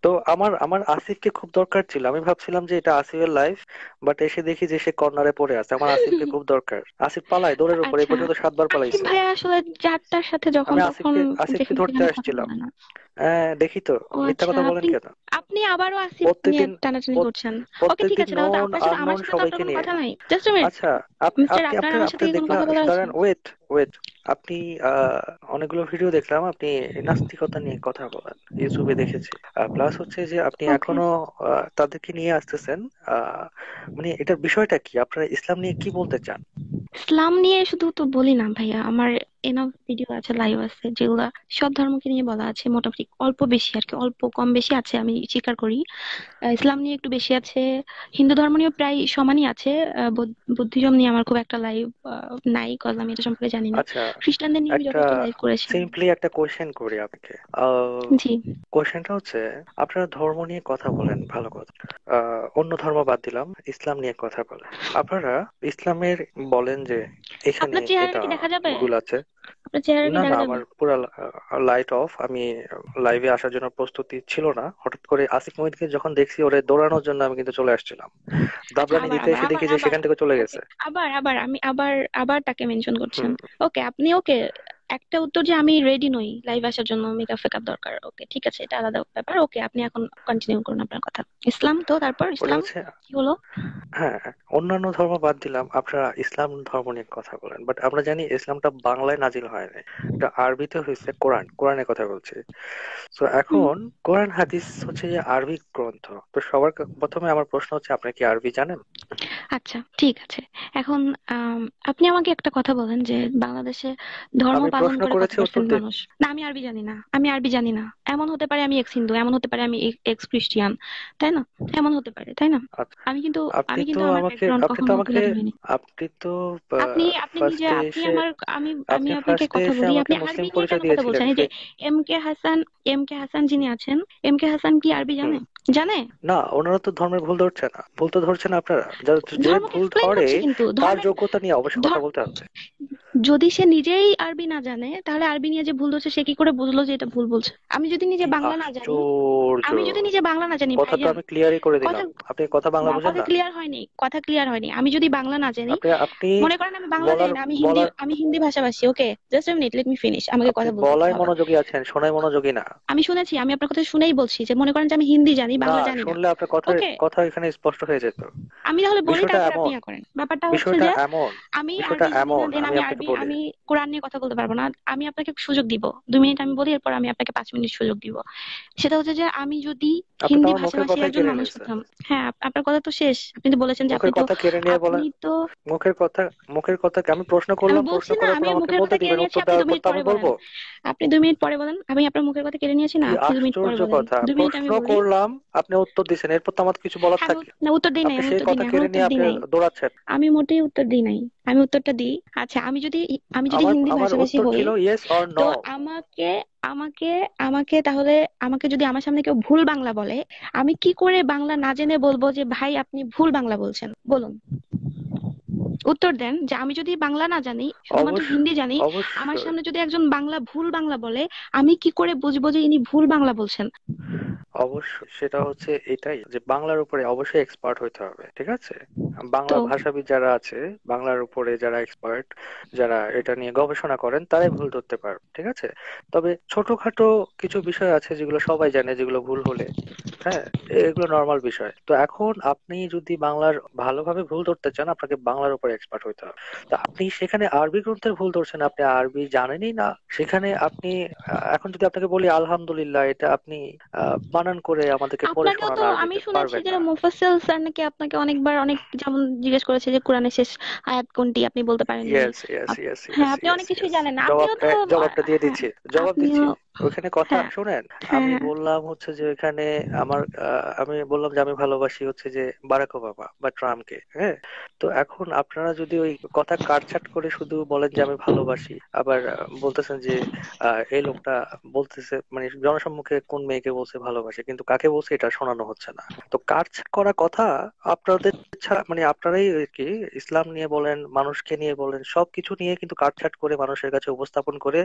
তো আমার আমার আসিফকে খুব দরকার ছিল, আমি ভাবছিলাম যে এটা আসিফের লাইফ, বাট এসে দেখি যে সে কর্নারে পড়ে আছে। আমার আসিফকে খুব দরকার। আসিফ পালায় দৌড়ের উপর, এই আচ্ছা, পর্যন্ত 7 বার আসিফ পালাইছে। ভাইয়া আসলে যারটার সাথে যখন আমি তখন আসিফকে আসিফকে যেখানে ধরতে সেখানে কথা আসছিলাম। বলে না। হ্যাঁ দেখি তো, ও মিথ্যা আচ্ছা, কথা বলেন আপনি কেন? আপনি আবারও আসিফ নিয়ে প্রত্যেকদিন টানাটানি প্রত- করছেন। ওকে ঠিক প্রত্যেকদিন আছে, তাহলে তো নোন আপনার সাথে, আমার আননোন সাথে তো আপনার সবাইকে কোনো নিয়ে। কথা নাই। জাস্ট মিনিট আচ্ছা, মিস্টার, আপনি আপনার আপনি আমার আপনি সাথে কি কোনো দেখলাম, কথা বলা হয়েছে? দাঁড়ান, ওয়েট ওয়েট। আপনি অনেকগুলো ভিডিও দেখলাম, আপনি নাস্তিকতা নিয়ে কথা বলেন, ইউটিউবে দেখেছি। প্লাস হচ্ছে যে আপনি ওকে, এখনো তাদেরকে নিয়ে আসতেছেন। আহ, মানে এটার বিষয়টা কি, আপনারা ইসলাম নিয়ে কি বলতে চান? ইসলাম নিয়ে শুধু তো বলি না ভাইয়া, আমার এনাফ ভিডিও আছে, লাইভ আছে, যেগুলা সব ধর্মকে নিয়ে বলা আছে মোটামুটি, অল্প বেশি আর কি, অল্প কম বেশি আছে, আমি স্বীকার করি। ইসলাম নিয়ে একটু বেশি আছে, হিন্দু ধর্ম নিয়ে প্রায় সমানই আছে। বুদ্ধিজম নিয়ে আমার খুব একটা লাইভ নাই, কজ আমি এটা সম্পর্কে জানি না। আচ্ছা, খ্রিস্টানদের নিয়ে আমি একটা যথেষ্ট লাইভ করেছি। সিম্পলি একটা কোয়েশ্চেন করি আপনাকে। জি। কোয়েশ্চেনটা হচ্ছে, আপনারা ধর্ম নিয়ে কথা বলেন, ভালো কথা। অন্য ধর্ম বাদ দিলাম, ইসলাম নিয়ে কথা বলেন। আপনারা ইসলামের বলেন যে এখানে আপনার চেহারা এটা কি দেখা যাবে? ভুল আছে। আপনার চেহারা কি না না, দেখা যাবে? আমার পুরা লাইট অফ। আমি লাইভে আসার জন্য প্রস্তুতি ছিল না, হঠাৎ করে আসিফ মহিদকে যখন দেখছি ওরে দৌড়ানোর জন্য, আমি কিন্তু চলে আসছিলাম। আচ্ছা, দাবরানি আবার দিতে আবার এসে আবার দেখি যে আবার সেখান থেকে চলে ওকে, গেছে। আবার আবার আমি আবার আবার তাকে মেনশন করছেন। হুম। ওকে, আপনি ওকে, একটা উত্তর যে আমি রেডি নই লাইভ আসার জন্য, মেকআপ ফেকআপ দরকার, ওকে ঠিক আছে, এটা আলাদা ব্যাপার। ওকে, আপনি এখন কন্টিনিউ করুন আপনার কথা। ইসলাম তো, তারপর ওটা ইসলাম হচ্ছে, কি হলো? হ্যাঁ, অন্যান্য ধর্ম বাদ দিলাম, আপনারা ইসলাম ধর্ম নিয়ে কথা বলেন, বাট আমরা জানি ইসলামটা বাংলায় নাজিল হয় নাই, এটা আরবিতে হয়েছে। কোরআনের কথা বলছি। তো হুম। এখন কোরআন হাদিস হচ্ছে যে আরবি গ্রন্থ। তো সবার প্রথমে আমার প্রশ্ন হচ্ছে, আপনি কি আরবি জানেন? আচ্ছা, ঠিক আছে। এখন আম, আপনি আমাকে একটা কথা বলেন যে বাংলাদেশে ধর্ম আমি পালন প্রশ্ন করে কত করেছি, উত্তর পার্সেন্ট দিন। মানুষ? না, আমি আরবি জানি না, আমি আরবি জানি না। এমন হতে পারে আমি এক্স হিন্দু, এমন হতে পারে আমি এক্স খ্রিস্টিয়ান, তাই না? এমন হতে পারে, তাই না? আচ্ছা, আমি কিন্তু আপনি আমি তো কিন্তু আমার আমাকে, ব্যাকগ্রাউন্ড আপনি তো কখনো আমাকে, তুলে ধরিনি। আপনি তো আপনি আপনি নিজে, ফার্স্টে আপনি এসে, আমার, আমি আমি আপনি আপনাকে ফার্স্টে কথা এসে বলি, আমাকে আপনি মুসলিম আরবি নিয়ে কেন পরিচয় কথা দিয়েছিলেন বলছেন? এই যে fake. M K Hasan, M K Hasan যিনি আছেন, এম কে হাসান কি আরবি হুম। জানে? জানে? না, ওনারা তো ধর্মের ভুল ধরছে না, ভুল তো ধরছেন আপনারা। যে ধর্মকে ভুল এক্সপ্লেইন ধরে করছি কিন্তু তার ধর্মের যোগ্যতা নিয়ে অবশ্যই কথা বলতে হবে। যদি সে নিজেই আরবি না জানে, তাহলে আরবি নিয়ে যে ভুল হচ্ছে সে কি করে বুঝলো যে এটা ভুল বলছে? আমি যদি নিজে কি বাংলা না জানি, আশ্চর্য! আমি যদি নিজে বাংলা না জানি কথা তো ভাইজান, আমি ক্লিয়ারই করে কথা, দিলাম, আপনি কথা বাংলা বোঝেন কথা না। ক্লিয়ার হয়নি, কথা ক্লিয়ার হয়নি। আমি যদি বাংলা না জানি, আপনি আপনি মনে করেন আমি বাংলা বলার জানি না, আমি হিন্দি, বলার আমি হিন্দি ভাষাভাষী, ওকে just minute, let me finish, আমাকে আপনি কথা বলতে দিতে বলায় হবে। মনোযোগী আছেন, শোনায় মনোযোগী না। আমি শুনেছি, আমি আপনার কথা শুনেই বলছি যে মনে করেন যে আমি হিন্দি জানি, না, বাংলা জানি না। শুনলে আপনার কথা ওকে, কথা এখানে স্পষ্ট হয়ে যেত। আমি তাহলে বলি, বিষয়টা তারপরে আপনি এমন, ইয়া করেন। ব্যাপারটা হচ্ছে বিষয়টা যে এমন, আমি বিষয়টা আরবি জানি না, এমন, দেন আমি আমি আপনাকে আরবি, বলি। আমি কোরআন নিয়ে কথা বলতে পারবো না। আমি আপনাকে সুযোগ দিব, 2 মিনিট আমি বলি, এরপর আমি আপনাকে 5 মিনিট সুযোগ দিব। সেটা হচ্ছে যে আমি যদি আপনি তো হিন্দি আমার মুখের ভাষাভাষী কথাই একজন কেড়ে মানুষ নিয়েছেন। হতাম। হ্যাঁ, আপনার কথা তো শেষ। আপনি তো বলেছেন যে আপনি মুখের তো, কথা কেড়ে নিয়ে বলেন। আপনি তো, মুখের কথা, মুখের কথা আমি প্রশ্ন আমি করলাম, প্রশ্ন বলছি না, করার পর আমি আমাকে মুখের বলতে কথা কেড়ে দিবেন, নিয়েছি, উত্তর আপনি দেওয়ার 2 পর মিনিট তো আমি পরে বলেন। বলবো। আপনি 2 মিনিট পরে বলেন, আমি আপনার মুখের কথা কেড়ে নিয়েছি না, কি আপনি 2 মিনিট পরে আশ্চর্য বলেন। কথা! 2 মিনিট আমি প্রশ্ন বলি। করলাম, আপনি উত্তর দিছেন, এরপর তো আমার কিছু বলার হ্যাঁ, আমি থাকে। না উত্তর দিই নাই, আপনি আমি সেই উত্তর দিই কথা নাই, এখন কেড়ে উত্তর নিয়ে দিই আপনি নাই। দৌড়াচ্ছেন। আমি মোটেই উত্তর দিই নাই, আমি উত্তরটা দিই। আচ্ছা, আমি যদি, আমি যদি আমার হিন্দি আমার ভাষাভাষী উত্তর হই, ছিল ইয়েস অর তো নো। আমাকে, আমাকে আমাকে তাহলে, আমাকে যদি আমার সামনে কেউ ভুল বাংলা বলে, আমি কি করে বাংলা না জেনে বলবো যে ভাই আপনি ভুল বাংলা বলছেন? বলুন, উত্তর দেন। যে আমি যদি বাংলা না জানি, শুধুমাত্র অবশ্য, হিন্দি জানি, আমার অবশ্যই, সামনে যদি একজন বাংলা ভুল বাংলা বলে, আমি কি করে বুঝবো যে ইনি ভুল বাংলা বলছেন? অবশ্যই সেটা হচ্ছে এটাই যে বাংলার উপরে অবশ্যই এক্সপার্ট হইতে হবে, ঠিক আছে? তো বাংলা ভাষাবিদ যারা আছে, বাংলার উপরে যারা এক্সপার্ট, যারা এটা নিয়ে গবেষণা করেন, তারাই ভুল ধরতে পারবে, ঠিক আছে? তবে ছোটখাটো কিছু বিষয় আছে যেগুলো সবাই জানে, যেগুলো ভুল হলে, হ্যাঁ, এগুলো নর্মাল বিষয়। তো এখন আপনি যদি বাংলার ভালোভাবে ভুল ধরতে চান, আপনাকে বাংলার উপরে এক্সপার্ট হইতে হবে। তো আপনি সেখানে আরবি গ্রন্থের ভুল ধরছেন, আপনি আরবি জানেনই না। সেখানে আপনি এখন যদি আপনাকে বলি আলহামদুলিল্লাহ, এটা আপনি বানান করে আমাদেরকে পড়ে আপনাকেও শোনান, তো আমি আরবিতে শুনেছি পারবেন যে না। মুফাসসিল স্যার নাকি আপনাকে অনেকবার অনেক যেমন জিজ্ঞেস করেছে যে কোরআনের শেষ আয়াত কোনটি, আপনি বলতে পারেননি। ইয়েস ইয়েস ইয়েস হ্যাঁ, ইয়েস আপনি ইয়েস অনেক কিছুই ইয়েস, জানেন না, জবাব, আপনিও তো জবাবটা দিয়ে হ্যাঁ, দিচ্ছি, জবাব আপনিও, দিচ্ছি। ওখানে কথা হ্যাঁ, শুনেন। হ্যাঁ, আমি হ্যাঁ। বললাম হচ্ছে যে ওখানে আমার আমি বললাম যে আমি ভালোবাসি হচ্ছে যে বারাক ওবামা বা ট্রাম্পকে, হ্যাঁ। তো এখন আপনারা যদি ওই কথা কাটছাট করে শুধু বলেন যে আমি ভালোবাসি, আবার বলতেছেন যে এই লোকটা বলতেছে, মানে জনসম্মুখে কোন মেয়েকে বলছে ভালোবাসে, কিন্তু কাকে বলছে এটা শোনানো হচ্ছে না। তো কাটছাট করা কথা আপনাদের ছাড়া, মানে আপনারাই আর কি, ইসলাম নিয়ে বলেন, মানুষকে নিয়ে বলেন, সবকিছু নিয়ে কিন্তু কাটছাট করে মানুষের কাছে উপস্থাপন করে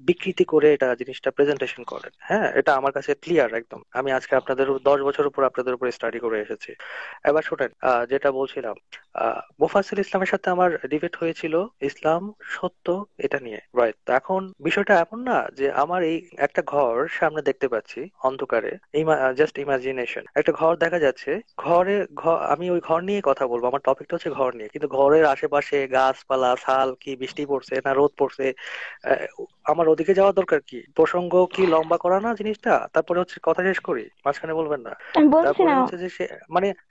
বিকৃতি করে এটা জিনিসটা একটা প্রেজেন্টেশন করেন। হ্যাঁ, এটা আমার কাছে ক্লিয়ার একদম। আমি আজকে আপনাদের 10 বছর উপর আপনাদের উপর স্টাডি করে এসেছি। এবার শোনেন, যেটা বলছিলাম, মোফাজ্জল ইসলামের সাথে আমার ডিবেট হয়েছিল ইসলাম সত্য এটা নিয়ে, রাইট? তো এখন বিষয়টা এমন না যে আমার এই একটা ঘর সামনে দেখতে পাচ্ছি অন্ধকারে, জাস্ট ইমাজিনেশন, একটা ঘর দেখা যাচ্ছে, আমি ওই ঘর নিয়ে কথা বলবো, আমার টপিকটা হচ্ছে ঘর নিয়ে, কিন্তু ঘরের আশেপাশে গাছপালা, ছাল, কি বৃষ্টি পড়ছে না রোদ পড়ছে, আহ, আমার ওদিকে যাওয়ার দরকার কি? প্রসঙ্গ কি লম্বা করা না জিনিসটা? তারপরে হচ্ছে কথা শেষ করি, মাঝখানে বলবেন না। আমি বলছি তারপরে না। হচ্ছে যে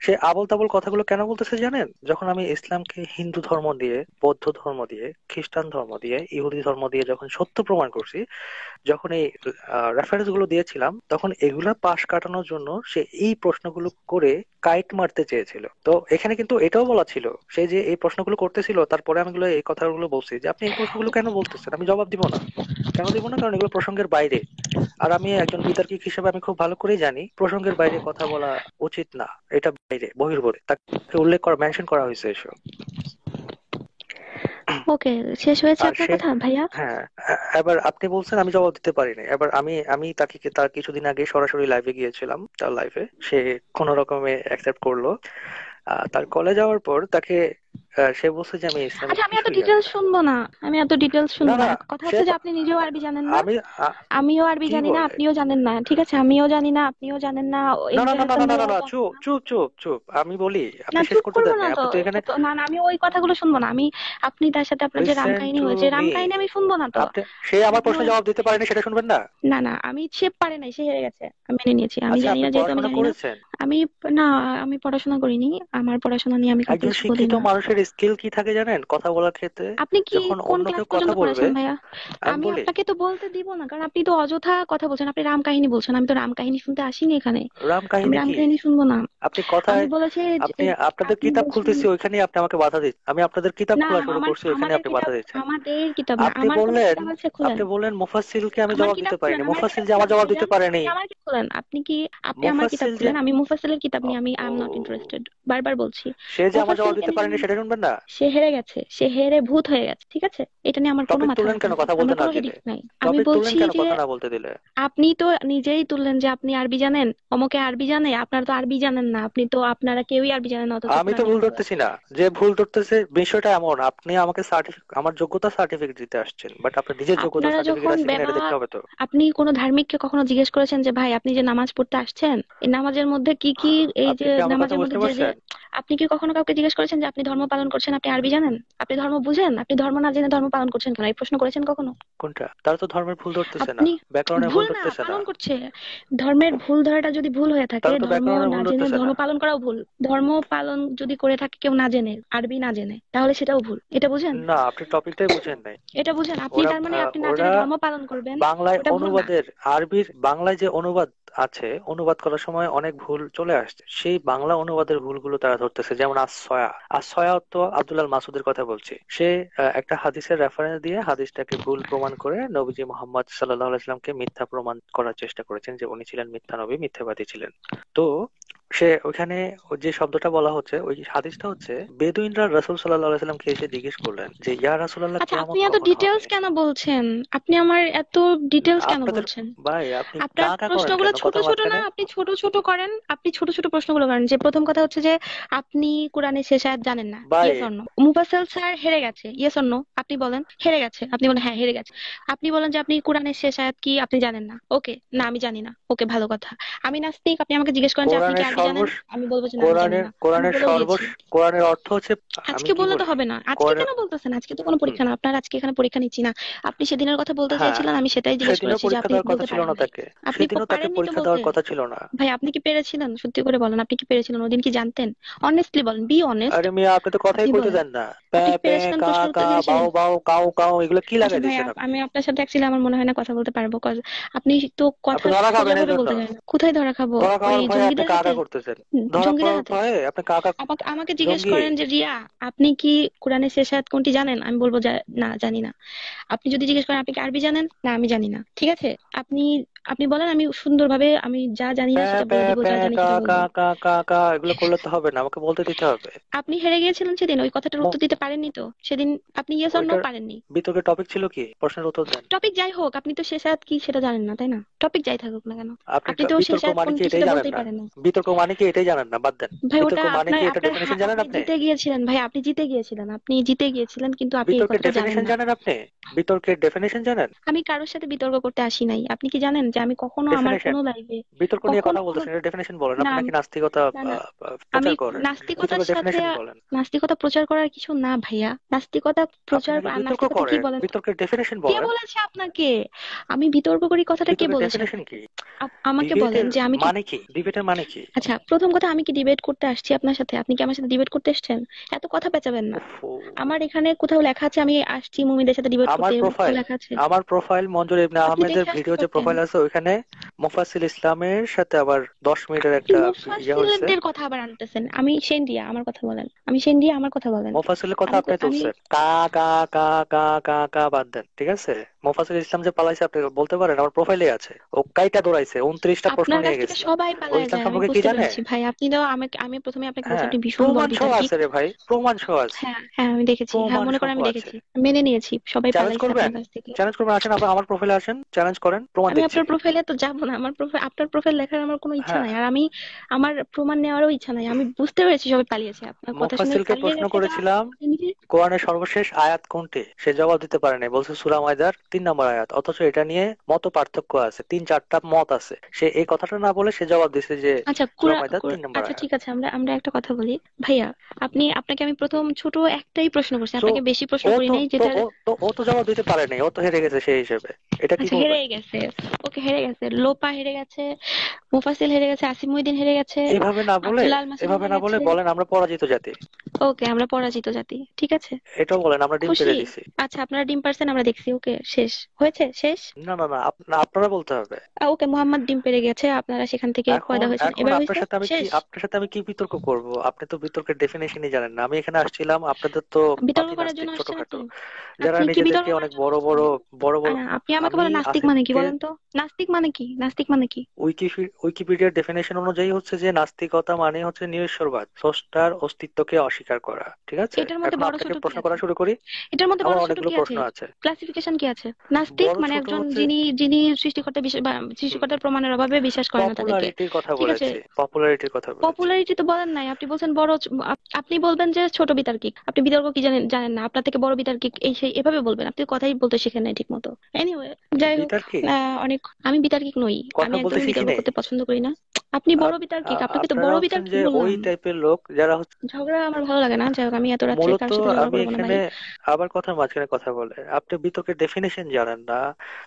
সে আবোল তাবোল কথাগুলো কেন বলতেছে জানেন? যখন আমি ইসলামকে হিন্দু ধর্ম দিয়ে, বৌদ্ধ ধর্ম দিয়ে, খ্রিস্টান ধর্ম দিয়ে, ইহুদি ধর্ম দিয়ে যখন সত্য প্রমাণ করছি, যখন এই রেফারেন্স গুলো দিয়েছিলাম, তখন এগুলা পাশ কাটানোর জন্য সে এই প্রশ্নগুলো করে কাইট মারতে চেয়েছিল। তো এখানে কিন্তু এটাও বলা ছিল, সে যে এই প্রশ্নগুলো করতেছিল তারপরে আমি এই কথাগুলো বলছি যে আপনি এই প্রশ্নগুলো কেন বলতেছেন, আমি জবাব দিব না। কেন দিব না? কারণ এগুলো প্রসঙ্গের বাইরে। আর আমি একজন বিতার্কিক হিসেবে আমি খুব ভালো করেই জানি প্রসঙ্গের বাইরে কথা বলা উচিত না। এটা বাইরে, বহির্ভূত, তাকে উল্লেখ করা, মেনশন করা হয়েছে এসব। ওকে, শেষ হয়েছে আর আপনার সে, কথা ভাইয়া? হ্যাঁ, এবার আপনি বলছেন আমি জবাব দিতে পারিনি। এবার আমি তার কিছুদিন আগে সরাসরি লাইভে গিয়েছিলাম, তার লাইভে সে কোনো রকমে অ্যাকসেপ্ট করলো। তার কলে যাওয়ার পর তাকে সে বলছে যে আমি ইসলামিক আচ্ছা, আমি এত কিছুই জানি ডিটেলস না। শুনবো না। আমি এত ডিটেলস না শুনবো না। না, কথা সে হচ্ছে যে তো- আপনি নিজেও আরবি জানেন না, আমি আ- আমিও আরবি কি জানি না, বলে, আপনিও জানেন না। ঠিক আছে, আমিও জানি না, আপনিও জানেন না। না না না এমনিতে না তো না না না মেয়েও না, জানে চুপ না। চুপ চুপ চুপ চুপ, আমি বলি, না, আপনি শেষ চুপ করতে করবো দেন না না, তো। আপনি তো এখানে। না না, আমি ওই কথাগুলো শুনবো না। আপনি তার সাথে আপনার যে রাম লিসেন কাহিনী টু হয়েছে, রাম মি। কাহিনী আমি শুনবো না তো। আপনি, সে আমি আমার আপনার প্রশ্নের জবাব দিতে পারেনি, সেটা শুনবেন না? না না, সে পারে নাই, সে হেরে গেছে, আমি মেনে নিয়েছি। আমি আচ্ছা, জানি আপনি না, যেহেতু আমি পড়াশোনা জানি না। করেছেন? আমি না, আমি পড়াশোনা করিনি। আমার পড়াশোনা নিয়ে আমি কাউকে একজন কিছু বলি শিক্ষিত না। মানুষের স্কিল কি থাকে জানেন কথা বলার ক্ষেত্রে? আপনি কি যখন কোন অন্য ক্লাস কেউ কথা পর্যন্ত বলবে, পড়েছেন ভাইয়া? আমি আমি বলি, আপনাকে তো বলতে দিব না, কারণ আপনি তো অযথা কথা বলছেন। আপনি রাম কাহিনী বলছেন, আমি তো রাম কাহিনী শুনতে আসিনি এখানে। রাম আমি কাহিনী রাম কি? কাহিনী শুনবো না। আপনি আমি কথায়, বলেছি আপনি যে আপনাদের আপনি কিতাব বলছেন খুলতেছি ওইখানেই আপনি আমাকে বাধা দিচ্ছেন। আমি আপনাদের কিতাব না। খোলা শুরু আমার করছি, ওইখানে আমাদের আপনি কিতাব, বাধা দিচ্ছেন। আমাদের কিতাব না, আপনি আমার কোনো বললেন, কিতাব আছে খুলেন। আপনি বললেন মুফাসসিলকে আমি আমার জবাব কিতাব দিতে খুলেন, পারিনি, আমার মুফাসসিল কিতাব যে আমার খুলেন জবাব দিতে ভাইজান। পারেনি। আপনি আমার কি খুলেন, আপনি আমার কিতাব মুফাসসিল যে, খুলেন। আমি মুফাসসিলের কিতাব ও, নিয়ে আমি আই এম নট ও, ইন্টারেস্টেড। বারবার বলছি। সে যে আমার জবাব মুফাসসিলকে দিতে নিয়ে পারেনি সেটা শুনবেন না? সে হেরে গেছে, সে হেরে ভূত হয়ে গেছে। ঠিক আছে, এটা নিয়ে আমার কোনো টপিক মাথা তুললেন ব্যথা কেন নাই, কথা বলতে আমার না কোনো দিলে? হেডিক নাই। আমি টপিক তুললেন বলছি কেন যে কথা না বলতে দিলে? আপনি তো নিজেই তুললেন যে আপনি আরবি জানেন, অমুকে আরবি জানে। আপনারা তো আরবি জানেন না, আপনি তো, আপনারা কেউই আরবি জানেন না, অথচ আমি তো কোরআন নিয়ে ভুল কথা ধরতেছি বলছেন। না। যে ভুল ধরতেছে বিষয়টা এমন, আপনি আমাকে আমার যোগ্যতা সার্টিফিকেট দিতে আসছেন, বাট আপনার নিজের যোগ্যতা আপনারা সার্টিফিকেট যখন আছে কিনা এটা দেখতে হবে তো। আপনি কোনো ধার্মিককে কখনো জিজ্ঞেস করেছেন যে ভাই আপনি যে নামাজ পড়তে আসছেন, এই নামাজের মধ্যে কি কি, এই আপনি যে কি আমার কথা নামাজের মধ্যে বুঝতে যে যে পারছেন? আপনি কি কখনো কাউকে জিজ্ঞেস করেছেন যে আপনি ধর্ম পালন করছেন, আপনি আরবি জানেন, আপনি ধর্ম বুঝেন, আপনি ধর্ম না জেনে ধর্ম পালন করছেন কেন? এই প্রশ্ন করেছেন কখনো? কোনটা? তারা তো ধর্মের ভুল ধরতেছে না, আপনি ব্যাকরণের ভুল ভুল না, ধরতেছে না। পালন করছে। ধর্মের ভুল ধরাটা যদি ভুল হয়ে থাকে, তারা তো ধর্ম ব্যাকরণের না ভুল জেনে ধরতেছে ধর্ম না। পালন করাও ভুল। ধর্ম পালন যদি করে থাকে কেউ না জেনে, আরবি না জেনে, তাহলে সেটাও ভুল। এটা বুঝেন? না, আপনি টপিকটাই বুঝেন নাই। এটা বুঝেন? আপনি ওরা তার মানে আপনি না জেনে ওরা ধর্ম পালন করবেন, বাংলায় ওটা ভুল না। অনুবাদের, আরবির বাংলায় যে অনুবাদ আছে, অনুবাদ করার সময় অনেক ভুল চলে আসছে, সেই বাংলা অনুবাদের ভুলগুলো তারা ধরতেছে। যেমন আসছয়া তো আব্দুল্লাহ আল মাসুদের কথা বলছি। সে একটা হাদিসের রেফারেন্স দিয়ে হাদিসটাকে ভুল প্রমাণ করে নবীজি মোহাম্মদ সাল্লাল্লাহু আলাইহি সাল্লামকে মিথ্যা প্রমাণ করার চেষ্টা করেছেন, যে উনি ছিলেন মিথ্যা নবী, মিথ্যাবাদী ছিলেন। তো সে ওখানে যে শব্দটা বলা হচ্ছে, ওই হাদিসটা হচ্ছে, বেদুইনরা রাসূল সাল্লাল্লাহু আলাইহি সাল্লামকে এসে জিজ্ঞেস করলেন যে ইয়া রাসূলুল্লাহ, আচ্ছা, আপনি কিয়ামত এত কখন হবে? ডিটেলস কেন বলছেন? আপনি আমার এত ডিটেলস কেন আপনাদের, বলছেন? ভাই আপনি আপনার কা কা করেন প্রশ্নগুলো কেন ছোট কথার ছোট না, মাঝখানে? আপনি ছোট ছোট করেন। আপনি ছোট ছোট প্রশ্নগুলো করেন। যে প্রথম কথা হচ্ছে যে আপনি কোরআনের শেষ আয়াত জানেন না, ভাই, yes or no? Mufassil sir হেরে গেছে, ইয়েস অর নো? আপনি বলেন হেরে গেছে, আপনি বলেন হ্যাঁ হেরে গেছে। আপনি বলেন যে আপনি কোরআনের শেষ আয়াত কি আপনি জানেন না, ওকে, না আমি জানি না, ওকে ভালো কথা। আমি নাস্তিক, আপনি আমাকে জিজ্ঞেস করেন যে আপনি কি কোরআনের আরবি জানেন, সর্বশ আমি বলবো যে না আমি জানি কোরআনের না। আমি কোরআনের বলেও দিয়েছি। সর্বশ কোরআনের অর্থ হচ্ছে, আমি আজকে কি বললে তো বলি, হবে না। আজকে কোরআনের, কেন বলতেছেন? আজকে তো কোনো হুম, পরীক্ষা না আপনার, আজকে এখানে পরীক্ষা নিচ্ছি না। আপনি সেদিনের কথা বলতে হ্যাঁ, চেয়েছিলেন, আমি সেটাই জিজ্ঞেস সেদিনও করেছি যে পরীক্ষা আপনি দেওয়ার কথা বলতে ছিল পারেন না নাই। তাকে। আপনি সেদিনও তাকে পারেননি তো পরীক্ষা বলতে। দেওয়ার কথা ছিল না। ভাই আপনি কি পেরেছিলেন? সত্যি করে বলেন, আপনি কি পেরেছিলেন? ওদিন কি জানতেন? অনেস্টলি বলেন, বি অনেস্ট। আরে মিয়া, আপনি তো কথাই আপনি কইতে বলেন দেন না। প্যা আপনি কি প্যা, পেরেছিলেন, কা প্রশ্ন কা, উত্তর বাও দিয়েছিলেন? বাও, কাও কাও এগুলো কি আচ্ছা লাগাই ভাই, দিয়েছেন আপনি? আমি আপনার সাথে অ্যাকচুয়ালি আমার মনে হয় না কথা বলতে পারবো, কজ আপনি তো আপনি কথা ধরা খাবেন এই সোজাভাবে জন্য। বলতে জানেন না। কোথায় ধরা খাবো? ধরা ওই খাওয়ার ভয়ে আপনি জঙ্গিদের কাকা হাতে? করতেছেন। ধরা জঙ্গিদের পড়ার হাতে? ভয়ে আপনি কাকা। আমাকে আমাকে জিজ্ঞেস জঙ্গি? করেন যে রিয়া আপনি কি কোরআনের শেষ আয়াত কোনটি জানেন, আমি বলবো না জানি না। আপনি যদি জিজ্ঞেস করেন আপনি কি আরবি জানেন, না আমি জানি না। ঠিক আছে, আপনি আপনি বলেন, আমি সুন্দরভাবে আমি যা জানি না প্যা সেটা প্যা বলে দিব, প্যা যা জানি কা সেটা কা বলবো। কা কা কা এগুলো করলে তো হবে না, আমাকে বলতে দিতে হবে। আপনি হেরে গিয়েছিলেন সেদিন, ওই কথাটার ম- উত্তর দিতে পারেননি তো সেদিন। আপনি ইয়েস অর নো ওইটার পারেননি। বিতর্কের টপিক ছিল কি? প্রশ্নের উত্তর দেন। টপিক যাই হোক, আপনি তো শেষ আয়াত কি সেটা জানেন না, তাই না? টপিক যাই থাকুক না কেন, আপনি আপনি তো শেষ বিতর্ক আয়াত মানে কি কোনটি এটাই সেটা জানেন বলতেই না? পারেন না। বিতর্ক মানে কি এটাই জানেন না, বাদ দেন। ভাই ওটা বিতর্ক মানে আপনার কি এটা আপনার ডেফিনেশন জানেন আপনি আপনি? জিতে গিয়েছিলেন ভাই, আপনি জিতে গিয়েছিলেন, আপনি জিতে গিয়েছিলেন, কিন্তু আপনি এই বিতর্কের কথাটা জানেন ডেফিনেশন না। জানেন আপনি? বিতর্কের ডেফিনেশন জানেন? আমি কারোর সাথে বিতর্ক করতে আসি নাই। আপনি কি জানেন যে আমি কখনো আমার ডেফিনেশন, কোনো লাইভে বিতর্ক নিয়ে কখনো কথা কোনো, বলতেছেন, এটা ডেফিনেশন বলেন। না আপনি নাকি নাস্তিকতা না না, আমি প্রচার করেন? নাস্তিকতার বিতর্ক সাথে ডেফিনেশন বলেন। নাস্তিকতা প্রচার করার কিছু না ভাইয়া। নাস্তিকতা আপনি প্রচার নাকি আর বিতর্ক নাস্তিকতা কি করেন? বলেন তো? বিতর্কের ডেফিনেশন কে বলেন। বলেছে আপনাকে আমি বিতর্ক করি? কথাটা কে বিতর্কের বলেছে ডেফিনেশন আপনাকে? কি? আমাকে বলেন ডিবেটের যে আমি কি, মানে কি? ডিবেটের মানে কি? আচ্ছা প্রথম কথা, আমি কি ডিবেট করতে আসছি আপনার সাথে? আপনি কি আমার সাথে ডিবেট করতে এসেছেন? এত কথা পেঁচাবেন না। উফ, আমার এখানে কোথাও লেখা আছে আমি আসছি মুমিদের সাথে ডিবেট করতে? আমার এরকম কোথাও প্রোফাইল, লেখা আছে? আমার প্রোফাইল মঞ্জুর ইবনে আপনি আহমেদের দেখে আসতে ভিডিও যে পারতেন। প্রোফাইল আছে ওইখানে মোফাসিল ইসলামের সাথে আবার 10 মিনিটের আপনি একটা ইয়া হয়েছে। মুফাসসিলদের কথা আবার আনতেছেন। আমি সেন্ডিয়া, আমার কথা বলেন। আমি সেন্ডিয়া, আমার কথা বলেন। মোফাসিলের কথা আমি আপনি আমি তুলছেন, কা কা কা কা কা কা বাদ দেন, ঠিক আছে? মোফাসিল ইসলাম যে পালাইছে আপনি বলতে পারেন? আমার প্রোফাইলে আছে, ও কাইটা দৌড়াইছে, 29টা প্রশ্ন আপনার কাছ নিয়ে থেকে গেছিল। সবাই ও পালায় ইসলাম যায়, আমি সম্পর্কে কি বুঝতে জানে? পেরেছি ভাই। আপনি তো আমাকে, আমি প্রথমে আপনাকে বলছি হ্যাঁ, আপনি ভীষণ বড় প্রমাণ সহ বিতার্কিক। আছে রে ভাই, প্রমাণ সহ আছে। হ্যাঁ হ্যাঁ, আমি দেখেছি, হ্যাঁ প্রমাণ মনে করেন সহ আমি আছে। দেখেছি, মেনে নিয়েছি, সবাই চ্যালেঞ্জ পালাইছে করবেন? আপনার কাছ থেকে। চ্যালেঞ্জ করবেন, আসেন আবার আমার প্রোফাইলে আসেন, চ্যালেঞ্জ করেন, প্রমাণ আমি দিচ্ছি। আপনার প্রোফাইলে তো যাব না, আমার প্রোফাইল, আপনার প্রোফাইল দেখার আমার কোনো ইচ্ছা হ্যাঁ, নাই। আর আমি আমার প্রমাণ নেওয়ারও ইচ্ছা নাই। আমি বুঝতে পেরেছি সবাই পালিয়েছে, আপনার কথা শুনে মুফাসসিলকে পালিয়ে প্রশ্ন গেছে যারা, করেছিলাম আপনি নিজে। কোরআনের সর্বশেষ আয়াত কোনটি, সে জবাব দিতে পারে নাই, বলছে সূরা মাইদার 3 নম্বর আয়াত। অথচ এটা নিয়ে মত পার্থক্য আছে, 3-4টা মত আছে। সে এই কথাটা না বলে সে জবাব দিছে যে আচ্ছা সূরা মাইদার 3 নম্বর আচ্ছা আয়াত। ঠিক আছে, আমরা আমরা একটা কথা বলি ভাইয়া। আপনাকে আমি প্রথম ছোট একটাই প্রশ্ন করছি, তো আপনাকে বেশি প্রশ্ন ও করি তো নাই তো যেটার। ও তো জবাব দিতে পারে নাই, ও তো হেরে গেছে সেই হিসেবে। এটা কি আচ্ছা হেরে করবেন? গেছে, ওকে হেরে গেছে, লোপা হেরে গেছে, মুফাসিল হেরে গেছে, আসিফ মহিউদ্দিন হেরে গেছে, এভাবে না বলে, আব্দুল্লাহ আল মাসুদ এভাবে হেরে না বলে গেছে। বলেন আমরা পরাজিত জাতি। ওকে, আমরা পরাজিত জাতি, ঠিক আছে। এটাও বলেন আমরা ডিম খুশি? পেড়ে দিছি। আচ্ছা আপনারা ডিম পারছেন, আমরা দেখছি, ওকে শেষ হয়েছে, শেষ। না না না, আপনারা বলতে হবে। ওকে, মোহাম্মদ ডিম পেড়ে গেছে, আপনারা সেখান থেকে এখন পয়দা হয়েছেন, এখন এবার আপনার হয়েছে সাথে আমি কি, শেষ। বিতর্ক করব? আপনি তো বিতর্কের ডেফিনেশনই জানেন না। আমি এখানে আসছিলাম, আপনাদের তো বিতর্ক পাতি করার নাস্তিক জন্য আসছে নাকি? ছোটখাটো, যারা আপনি কি বিতর্ক নিজেদেরকে অনেক করার জন্য বড় আসছেন? বড় বড় বড়। আপনি আমাকে আমি বলেন নাস্তিক মানে কি আসিফকে বলেন তো? নাস্তিক মানে কি? নাস্তিক মানে কি? উইকিপিডিয়ার ডেফিনেশন অনুযায়ী হচ্ছে যে নাস্তিকতা মানে হচ্ছে নিরীশ্বরবাদ, স্রষ্টার অস্তিত্বকে অস্বীকার করা, ঠিক আছে? এটার মধ্যে এখন বড় আপনাকে ছোট কি প্রশ্ন করা আছে? শুরু করি। এটার মধ্যে আমার বড় ছোট অনেকগুলো কি আছে? প্রশ্ন আছে। ক্লাসিফিকেশন কি আছে? নাস্তিক বড় মানে ছোট একজন হচ্ছে, যিনি যিনি সৃষ্টিকর্তার প্রমাণের অভাবে বিশ্বাস করে না তাদেরকে, পপুলারিটির কথা ঠিক আছে। বলেছি, পপুলারিটির কথা বলেছি। পপুলারিটি তো বলেন নাই, আপনি বলছেন বড় আপনি বলবেন যে ছোট বিতার্কিক। আপনি বিতর্ক কি জানেন জানেন না, আপনার থেকে বড় বিতার্কিক এই সেই এভাবে বলবেন। আপনি কথাই বলতে শিখেন নাই ঠিক মতো। এনিওয়ে, যাই হোক। বিতর্কিক অনেক, আমি বিতার্কিক নই, কথা আমি বলতে একদমই শিখি বিতর্ক নাই। করতে পছন্দ করি না। আপনি বড় বিতার্কিক, আপনাকে তো আপনারা বড় হচ্ছেন বিতার্কিক যে ওই বললাম। টাইপের লোক যারা হচ্ছে, ঝগড়া আমার ভালো লাগে না, যাই হোক আমি এত রাত্রে মূলত কারোর সাথে ঝগড়া আমি করবো না এখানে ভাই। আবার কথার মাঝখানে কথা বলে আপনি বিতর্কের ডেফিনেশন জানেন না,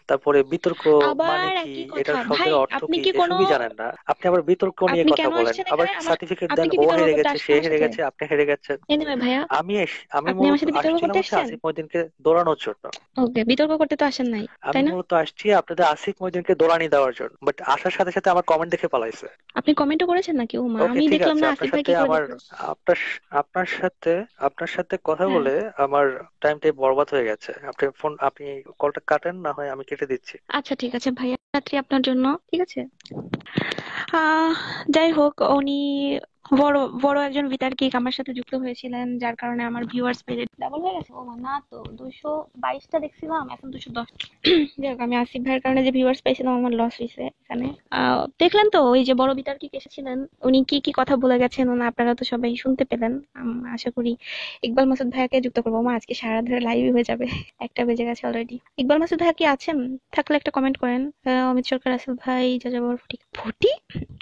তারপরে বিতর্ক মানে আবার কি, একই কথা এটার ভাই। শব্দের অর্থ আপনি কি, কি কোনো, এসবই জানেন না। আপনি আবার বিতর্ক নিয়ে আপনি কথা কেন বলেন, আসছেন আবার এখানে আমার? সার্টিফিকেট আপনি দেন, কি ও বিতর্ক হেরে করতে গেছে, আসছেন সে আমার হেরে সাথে? গেছে, আপনি হেরে গেছেন। এনিওয়ে ভাইয়া, আমি আপনি আমার মূলত সাথে বিতর্ক আসছিলাম করতে হচ্ছে আসছেন? আসিফ মহিউদ্দিনকে দৌড়ানোর জন্য। ওকে, বিতর্ক করতে তো আসেন নাই, আমি তাই না? মূলত আসছি আপনাদের আসিফ মহিউদ্দিনকে দৌড়ানি দেওয়ার জন্য, বাট আসার সাথে সাথে আমার কমেন্ট দেখে পালাইছে। আপনি কমেন্টও করেছেন নাকি? ও মা, ওকে আমি ঠিক দেখলাম আছে, না, আপনার আসিফ ভাই সাথে কি করে আমার, দেখলো? আপনার আপনার সাথে আপনার সাথে কথা হ্যাঁ। বলে আমার টাইমটাই বরবাদ হয়ে গেছে। আপনি কলটা কাটেন, না হয় আমি কেটে দিচ্ছি। আচ্ছা ঠিক আছে ভাইয়া, রাত্রি আপনার জন্য, ঠিক আছে। আহ যাই হোক, উনি বড় বড় একজন বিতার্কিক আমার সাথে যুক্ত হয়েছিলেন, যার কারণে আমার ভিউয়ার্স পেজে ডাবল হয়ে গেছে। ও মা, না তো 222টা দেখছিলাম, এখন 210। যাই হোক, আমি আসিফ ভাইয়ের কারণে যে ভিউয়ার্স পাইছিলাম আমার লস হয়েছে এখানে। দেখলেন তো ওই যে বড় বিতার্কিক এসেছিলেন, উনি কি কি কথা বলে গেছেন আপনারা তো সবাই শুনতে পেলেন। আশা করি ইকবাল মাসুদ ভাইয়াকে যুক্ত করবো। মা আজকে সারা ধরে লাইভ হয়ে যাবে, 1টা বেজে গেছে অলরেডি। ইকবাল মাসুদ ভাইয়া কি আছেন? থাকলে একটা কমেন্ট করেন। অমিত সরকার, আসিফ ভাই, যাযাবর, ফটিক। ফটিক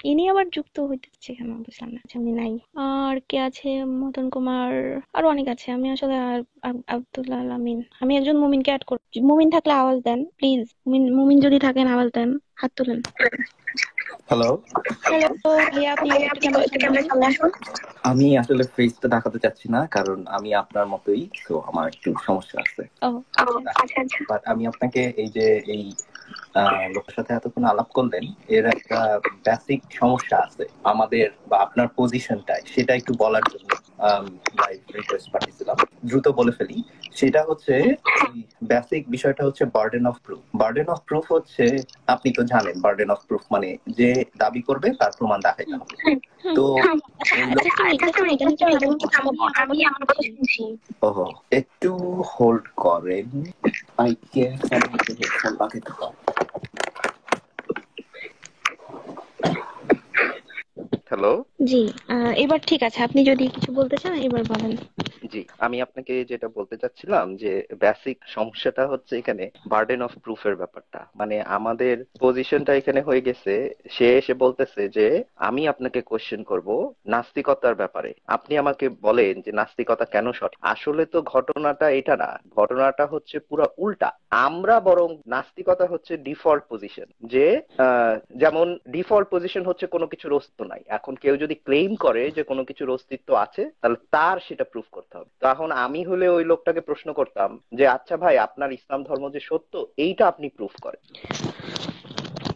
ইনি আবার যুক্ত হইতেছে কেন বুঝলাম না। আচ্ছা, উনি নাই। আর কে আছে? মদন কুমার, আরো অনেক আছে। আমি আসলে আব্দুল্লাহ আল আমিন, আমি একজন মুমিনকে অ্যাড করছি। মুমিন থাকলে আওয়াজ দেন প্লিজ। মুমিন মুমিন যদি থাকেন আওয়াজ দেন, হাত তুলেন। হ্যালো। হ্যালো ভাইয়া, আপনি একটু ক্যামেরার সামনে আসুন। আমি আসলে ফেসটা দেখাতে চাচ্ছি না, কারণ আমি আপনার মতোই, তো আমার একটু সমস্যা আছে। ও আচ্ছা আচ্ছা। বাট আমি আপনাকে এই যে এই লোকের সাথে এতক্ষণ আলাপ করলেন, এর একটা বেসিক সমস্যা আছে আমাদের বা আপনার পজিশনটাই, সেটা একটু বলার জন্য লাইভ রিকোয়েস্ট পাঠিয়েছিলাম। দ্রুত বলে ফেলি। সেটা হচ্ছে বেসিক বিষয়টা হচ্ছে burden of proof. Burden of proof হচ্ছে, আপনি তো জানেন বার্ডেন অফ প্রুফ মানে যে দাবি করবে তার প্রমাণ দেখাইতে হবে। তো ওহো, একটু হোল্ড করেন। আই গেস আমাকে হেডফোন লাগাতে হবে। হ্যালো। জি, এবার ঠিক আছে, আপনি যদি কিছু বলতে চান এবার বলেন। জি, আমি আপনাকে যেটা বলতে চাচ্ছিলাম যে বেসিক সমস্যাটা হচ্ছে এখানে বার্ডেন অফ প্রুফের ব্যাপারটা। মানে আমাদের পজিশনটা এখানে হয়ে গেছে, সে এসে বলতেছে যে আমি আপনাকে কোশ্চেন করব নাস্তিকতার ব্যাপারে, আপনি আমাকে বলেন যে নাস্তিকতা কেন সঠিক। আসলে তো ঘটনাটা এটা না, ঘটনাটা হচ্ছে পুরো উল্টা। আমরা বরং নাস্তিকতা হচ্ছে ডিফল্ট পজিশন, যে যেমন ডিফল্ট পজিশন হচ্ছে কোনো কিছুর অস্তিত্ব নাই। এখন কেউ যদি ক্লেম করে যে কোনো কিছুর অস্তিত্ব আছে, তাহলে তার সেটা প্রুফ করতে হবে। তো এখন আমি হলে ওই লোকটাকে প্রশ্ন করতাম যে আচ্ছা ভাই, আপনার ইসলাম ধর্ম যে সত্য, এইটা আপনি প্রুফ করেন।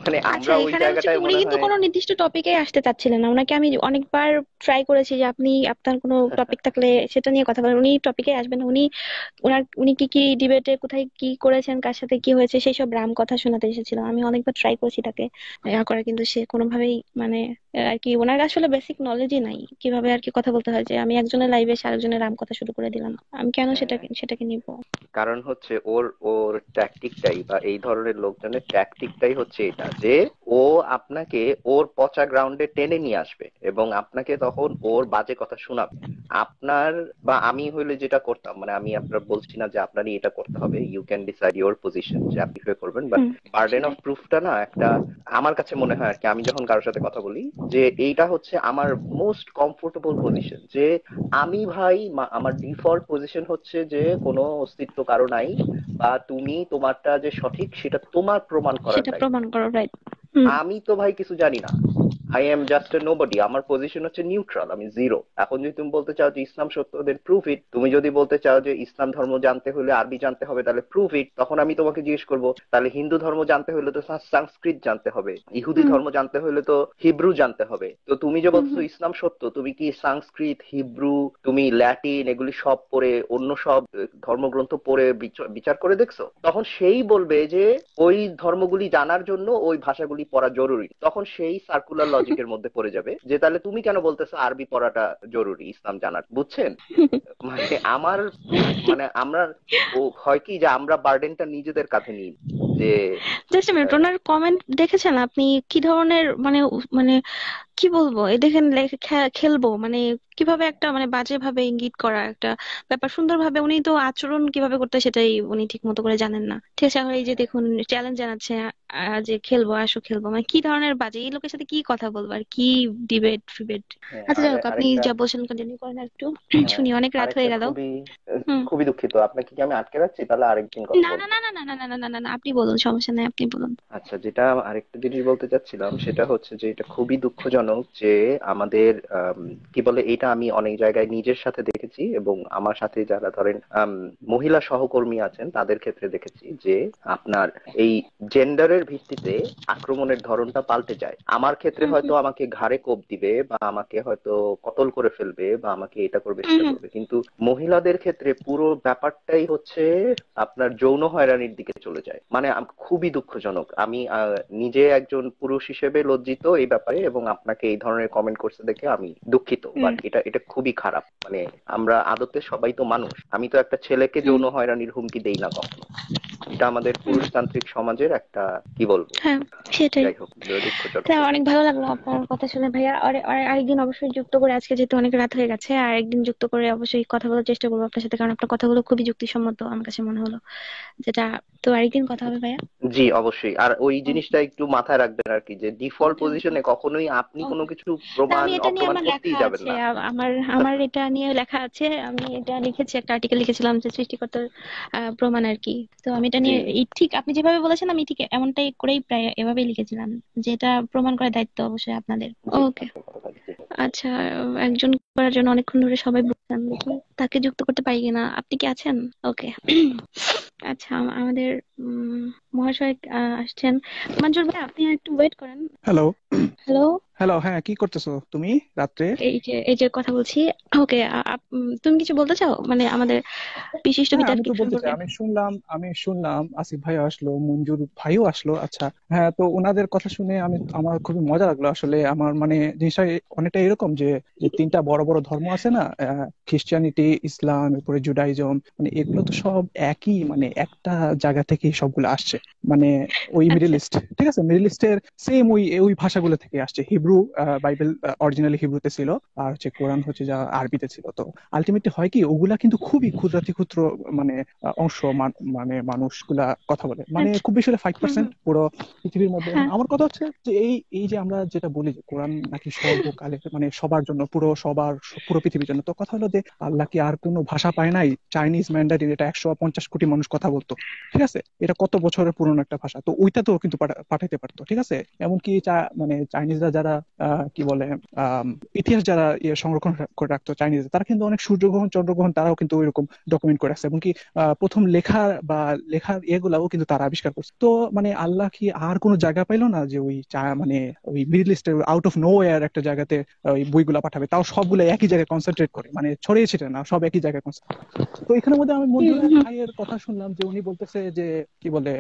মানে আচ্ছা, আমরা ওই এখানে হচ্ছে কি জায়গাটায় উনি মনে কিন্তু হয় কোনো নির্দিষ্ট টপিকে আসতে চাচ্ছিলেন না। ওনাকে আমি অনেকবার ট্রাই করেছি যে আপনি আপনার কোনো টপিক থাকলে সেটা নিয়ে কথা বলেন, উনি টপিকে আসবেন না। উনি কি কি ডিবেটে কোথায় কি করেছেন, কার সাথে কি হয়েছে সেই সব রাম কথা শোনাতে এসেছিল। আমি অনেকবার ট্রাই করেছি তাকে করার, কিন্তু সে কোনোভাবেই মানে আর কি ওনার আসলে বেসিক নলেজই নাই কিভাবে আর কি কথা বলতে হয়, যে আমি একজনের লাইভে এসে আরেকজনের রাম কথা শুরু করে দিলাম, আমি কেন সেটাকে নিব। কারণ হচ্ছে ওর ওর ট্যাকটিকটাই, বা এই ধরনের লোকজনের ট্যাকটিকটাই হচ্ছে এটা, যে ও আপনাকে ওর পচা গ্রাউন্ডে টেনে নিয়ে আসবে এবং আপনাকে তখন ওর বাজে কথা শোনাবে। আপনার বা আমি হইলে যেটা করতাম, মানে আমি আপনার বলছি না যে আপনারই এটা করতে হবে, you can decide your position যে আপনি কিভাবে করবেন, বাট হুম। বার্ডেন অফ প্রুফটা না একটা, আমার কাছে মনে হয় আর কি, আমি যখন কারোর সাথে কথা বলি, যে এইটা হচ্ছে আমার মোস্ট কমফোর্টেবল পজিশন। যে আমি ভাই আমার ডিফল্ট পজিশন হচ্ছে যে কোনো অস্তিত্ব কারো নাই, বা তুমি তোমারটা যে সঠিক সেটা তোমার প্রমাণ করার সেটা দায়িত্ব। প্রমাণ করো, রাইট। হুম। আমি তো ভাই কিছু জানি না, I am just a nobody. আমার পজিশন হচ্ছে নিউট্রাল, আমি জিরো। এখন যদি তুমি বলতে চাও যে ইসলাম সত্য, দেন প্রুভ ইট। তুমি যদি বলতে চাও যে ইসলাম ধর্ম জানতে হলে আরবি জানতে হবে, তাহলে প্রুভ ইট। তখন আমি তোমাকে জিজ্ঞেস করবো, তাহলে হিন্দু ধর্ম জানতে হলে তো সংস্কৃত জানতে হবে, ইহুদি হুম। ধর্ম জানতে হলে তো হিব্রু জানতে হবে। তো তুমি যে হুম। বলছো হুম। ইসলাম সত্য, তুমি কি সংস্কৃত, হিব্রু, তুমি ল্যাটিন এগুলি সব পড়ে, অন্য সব ধর্মগ্রন্থ পড়ে বিচার করে দেখছো? তখন সেই বলবে যে ওই ধর্মগুলি জানার জন্য ওই ভাষাগুলি পড়া জরুরি। তখন সেই সার্কুলার লজিকের মধ্যে পড়ে যাবে যে তাহলে তুমি কেন বলতেছো আরবি পড়াটা জরুরি ইসলাম জানার, বুঝছেন? মানে আমার মানে আমরা, ও হয় কি যে আমরা বার্ডেনটা নিজেদের কাঁধে নিই, যে জাস্ট মিনিট, ওনার কমেন্ট দেখেছেন আপনি কি ধরনের মানে মানে কি বলবো, এই দেখেন খেলবো মানে কিভাবে একটা মানে বাজে ভাবে ইঙ্গিত করা একটা ব্যাপার। সুন্দরভাবে উনি তো আচরণ কিভাবে করতে সেটাই উনি ঠিক মতো করে জানেন না। ঠিক আছে, আর এই যে দেখুন চ্যালেঞ্জ জানাচ্ছে যে খেলবো, আসো খেলবো, মানে কি ধরনের বাজে, এই লোকের সাথে কি কথা বলবো আর কি ডিবেট ফিবেট। আচ্ছা যাই হোক, আপনি আরেকটা, যা বলছেন কন্টিনিউ করেন আর একটু। হ্যাঁ, শুনি, অনেক রাত হয়ে আরেকটা গেল। খুবই হুম। খুবই দুঃখিত, আপনাকে কি আমি আটকে রাখছি? তাহলে আরেকদিন কথা না না বলবো। না না না না না না না না না, আপনি বলুন, সমস্যা নেই, আপনি বলুন। আচ্ছা, যেটা আরেকটা জিনিস বলতে চাচ্ছিলাম সেটা হচ্ছে যে এটা খুবই দুঃখজনক যে আমাদের কি বলে, এটা আমি অনেক জায়গায় নিজের সাথে দেখেছি এবং আমার সাথে যারা ধরেন মহিলা সহকর্মী আছেন তাদের ক্ষেত্রে দেখেছি, যে আপনার এই জেন্ডারের ভিত্তিতে আক্রমণের ধরনটা পাল্টে যায়। আমার ক্ষেত্রে হুম। হয়তো হুম। আমাকে ঘাড়ে কোপ দিবে, বা আমাকে হয়তো কতল করে ফেলবে, বা আমাকে এটা করবে হুম। সেটা হুম। করবে, কিন্তু মহিলাদের ক্ষেত্রে পুরো ব্যাপারটাই হচ্ছে আপনার যৌন হয়রানির দিকে চলে যায়। মানে খুবই দুঃখজনক। আমি নিজে একজন পুরুষ হিসেবে লজ্জিত এই ব্যাপারে, এবং আপনাকে এই ধরনের কমেন্ট করতে দেখে আমি দুঃখিত। হুম। বাট এটা এটা খুবই খারাপ। মানে আমরা আদতে সবাই তো মানুষ, আমি তো একটা ছেলেকে হুম। যৌন হয়রানির হুমকি দেই না কখনো। এটা আমাদের হুম। পুরুষতান্ত্রিক সমাজের একটা, কি বলবো, হ্যাঁ, সেটাই। যাই হোক, দুঃখজনক তা ব্যাপার। অনেক ভালো লাগলো আপনার কথা শুনে ভাইয়া। আরেকদিন অবশ্যই যুক্ত করে, আজকে যেহেতু অনেক রাত হয়ে গেছে, আর একদিন যুক্ত করে অবশ্যই কথা বলার চেষ্টা করবো আপনার সাথে, কারণ আপনার কথাগুলো খুবই যুক্তিসম্মত আমার কাছে মনে হলো যেটা। তো আরেকদিন কথা হবে ভাইয়া। জি অবশ্যই। আর ওই জিনিসটা একটু মাথায় রাখবেন আর কি, যে ডিফল্ট ওকে ওকে পজিশনে কখনোই আপনি কোনো ওকে। কিছু না, প্রমাণ আমি এটা নিয়ে অপ্রমাণ আমার লেখা করতেই যাবেন আছে, না। আমার আমার এটা নিয়ে লেখা আছে, আমি এটা লিখেছি, একটা আর্টিকেল লিখেছিলাম যে সৃষ্টিকর্তার প্রমাণ আর কি। তো আমি এটা জি, নিয়ে ঠিক আপনি যেভাবে বলেছেন আমি ঠিক এমনটাই করেই প্রায় এভাবেই লিখেছিলাম, যে এটা প্রমাণ করার দায়িত্ব অবশ্যই আপনাদের। জি, ওকে। আপনার কথা, জি। আচ্ছা, একজন করার জন্য অনেকক্ষণ ধরে সবাই বলছেন, দেখি তাকে যুক্ত করতে পারি কিনা। আপনি কি আছেন? ওকে। আচ্ছা, আমাদের মহাশয় আসছেন। মঞ্জুর ভাই, আপনি একটু ওয়েট করেন। হ্যালো। হ্যালো। হ্যালো, হ্যাঁ, কি করতেছো তুমি রাত্রে? এই যে কথা বলছি। ওকে, তুমি কিছু বলতে চাও মানে আমাদের বিশিষ্ট হ্যাঁ, আমি তো বিতার্কিক বলতে চাই, সম্পর্কে? আমি শুনলাম আসিফ ভাইও আসলো, মঞ্জুর ভাইও আসলো। আচ্ছা, হ্যাঁ, তো ওনাদের কথা শুনে আমার খুবই মজা লাগলো। আসলে আমার মানে জিনিসটা অনেকটা এরকম যে যে তিনটা বড় বড় ধর্ম আছে না, খ্রিস্টানিটি, ইসলাম, এরপরে জুডাইজম, মানে এগুলো তো সব একই, মানে একটা জায়গা থেকেই সবগুলো আসছে। মানে ওই মিডল আচ্ছা। ইস্ট, ঠিক আছে, মিডল ইস্টের সেম ওই ওই ভাষাগুলো থেকে আসছে। হিব্রু, বাইবেল অরিজিনালি হিব্রুতে ছিল, আর হচ্ছে কোরআন হচ্ছে যা আরবিতে ছিল। তো আলটিমেটলি হয় কি, ওগুলা কিন্তু খুবই ক্ষুদ্রাতি ক্ষুদ্র মানে অংশ, মানে মানুষগুলা কথা বলে, মানে আচ্ছা। খুব বেশি হলে ফাইভ হুম পার্সেন্ট হুম। পুরো পৃথিবীর মধ্যে। এখন হ্যাঁ। আমার কথা হচ্ছে যে এই এই যে আমরা যেটা বলি যে কোরআন নাকি সর্বকালে, মানে সবার জন্য, পুরো পৃথিবীর জন্য, তো কথা হলো যে আল্লাহ কি আর কোনো ভাষা পায় নাই? চাইনিজ ম্যান্ডারিন, এটা 150 কোটি মানুষ কথা বলতো, ঠিক আছে, এটা কত বছরের পুরনো একটা ভাষা, তো ওইটা তো কিন্তু পাঠাইতে পারতো, ঠিক আছে। এমনকি মানে চাইনিজরা যারা কি বলে আহ ইতিহাস যারা সংরক্ষণ করে রাখতো চাইনিজ, তারা কিন্তু অনেক সূর্যগ্রহণ, চন্দ্রগ্রহণ, তারাও কিন্তু ওইরকম ডকুমেন্ট করে রাখছে। এমনকি প্রথম লেখার ইয়েগুলাও কিন্তু তারা আবিষ্কার করছে। তো মানে আল্লাহ কি আর কোনো জায়গা পাইলো না যে ওই মানে ওই মিডল ইস্টের আউট অফ নো এয়ার একটা জায়গাতে ওই বইগুলা পাঠাবে, তাও সবগুলো একই জায়গায় কনসেন্ট্রেট করে, মানে ছড়িয়ে ছিটে না, সব একই জায়গায় concentrate। তো এখানের মধ্যে আমি হুম মঞ্জুর হুম। ভাইয়ের কথা শুনলাম যে উনি বলতেছে যে কি বলে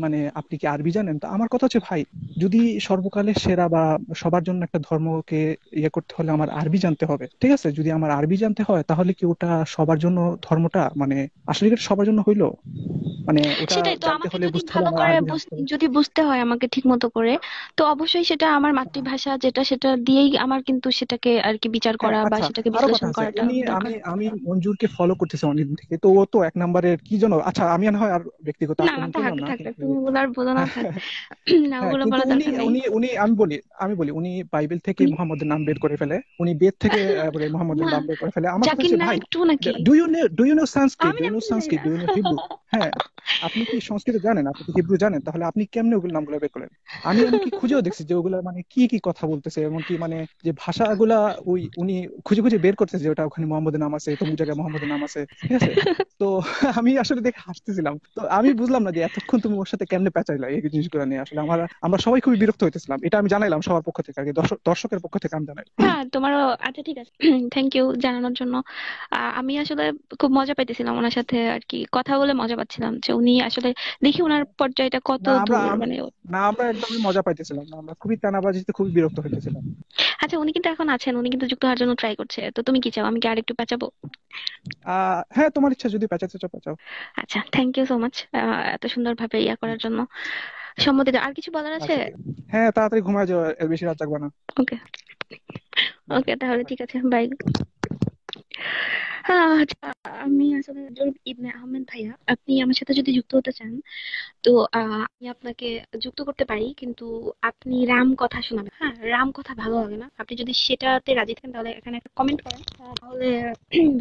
মানে আপনি কি আরবি জানেন? তো আমার কথা হচ্ছে, ভাই, যদি সর্বকালের সেরা বা সবার জন্য একটা ধর্মকে ইয়ে করতে হলে আমার আরবি জানতে হবে, ঠিক আছে। যদি আমার আরবি জানতে হয়, তাহলে কি ওটা সবার জন্য ধর্মটা, মানে আসলে কি এটা সবার জন্য হইলো? মানে ওটা সেটাই তো, জানতে আমাকে হলে, যদি বুঝতে হলে ভালো আমার করে আরবি জানতে হবে। যদি বুঝতে হয় আমাকে ঠিক মতো করে, তো অবশ্যই সেটা আমার মাতৃভাষা যেটা, সেটা দিয়েই আমার কিন্তু সেটাকে আর কি বিচার হ্যাঁ, করা বা আচ্ছা, সেটাকে আরো কথা বিশ্লেষণ আছে। করাটা দরকার। আমি মঞ্জুরকে ফলো করতেছি অনেকদিন থেকে, তো ও তো 1 নম্বরের কি জন্য, আচ্ছা, আমি না হয় আর ব্যক্তিগত না আক্রমণ থাক করলাম না, থাক থাক, কিন্তু তুমি ওগুলো আর বলো না, থাক। না, হ্যাঁ, ওগুলো কিন্তু বলার উনি দরকার নেই। উনি উনি আমি বলি উনি বাইবেল থেকে উনি মুহাম্মদের নাম বের করে ফেলে, উনি বেদ থেকে বলে মুহাম্মদের না, নাম বের করে ফেলে। আমার কথা জাকির হচ্ছে, ভাই, নায়েক টু নাকি? ডু ইউ নো সংস্কৃত, আমি নাম জানি না। Do you know Hebrew? হ্যাঁ, আপনি কি সংস্কৃত জানেন? আপনি কি হিব্রু জানেন? তাহলে আপনি কেমনে ওগুলো নামগুলো বের করলেন? আমি এমনকি খুঁজেও দেখছি যে ওগুলা মানে কি কি কথা বলতেছে, এমনকি মানে যে ভাষাগুলা ওই উনি খুঁজে খুঁজে বের করতেছে যে ওটা ওখানে মোহাম্মদের নাম আছে, তমুক জায়গায় মোহাম্মদের নাম আছে, ঠিক আছে। তো আমি আসলে দেখে হাসতেছিলাম। তো আমি বুঝলাম না যে এতক্ষণ তুমি ওর সাথে কেমনে পেঁচাইলা এই জিনিসগুলো নিয়ে। আসলে আমরা সবাই খুবই বিরক্ত হইতেছিলাম, এটা আমি জানাইলাম সবার পক্ষ থেকে আর কি, দর্শকের পক্ষ থেকে আমি জানাই। হ্যাঁ, তোমারও। আচ্ছা ঠিক আছে, থ্যাংক ইউ জানানোর জন্য। আমি আসলে খুব মজা পাইতেছিলাম ওনার সাথে আর কি কথা বলে, মজা পাচ্ছিলাম যে উনি আসলে, দেখি ওনার পর্যায়টা কত না আমরা দূর আম- মানে। না, আমরা একদমই মজা পাইতেছিলাম না, আমরা খুবই টানাবাজিতে খুবই বিরক্ত হইতেছিলাম। আচ্ছা, উনি কিন্তু এখন আছেন, উনি কিন্তু যুক্ত হওয়ার জন্য ট্রাই করছে, তো তুমি কি চাও, আমি কি আরেকটু পেঁচাবো? হ্যাঁ, তোমার ইচ্ছা, যদি পেঁচাতে চাও পেঁচাও। আচ্ছা, থ্যাংক ইউ সো মাচ এত সুন্দরভাবে ইয়া হুম, করার জন্য, সম্মতি আর কিছু বলার আছে? আচ্ছা, ঠিক আছে। হ্যাঁ, তাড়াতাড়ি ঘুমায় যাও, এর বেশি রাত জাগবা না। ওকে। বাই। ওকে, তাহলে ঠিক আছে, বাই। হ্যাঁ, আচ্ছা, আমি আসলে ইবনে আহমেদ ভাইয়া, আপনি আমার সাথে যদি যুক্ত হতে চান, তো আমি আপনাকে যুক্ত করতে পারি, কিন্তু আপনি রাম কথা শোনাবেন। হ্যাঁ, রাম কথা ভালো লাগে না, আপনি যদি সেটাতে রাজি থাকেন তাহলে এখানে একটা কমেন্ট করেন, তাহলে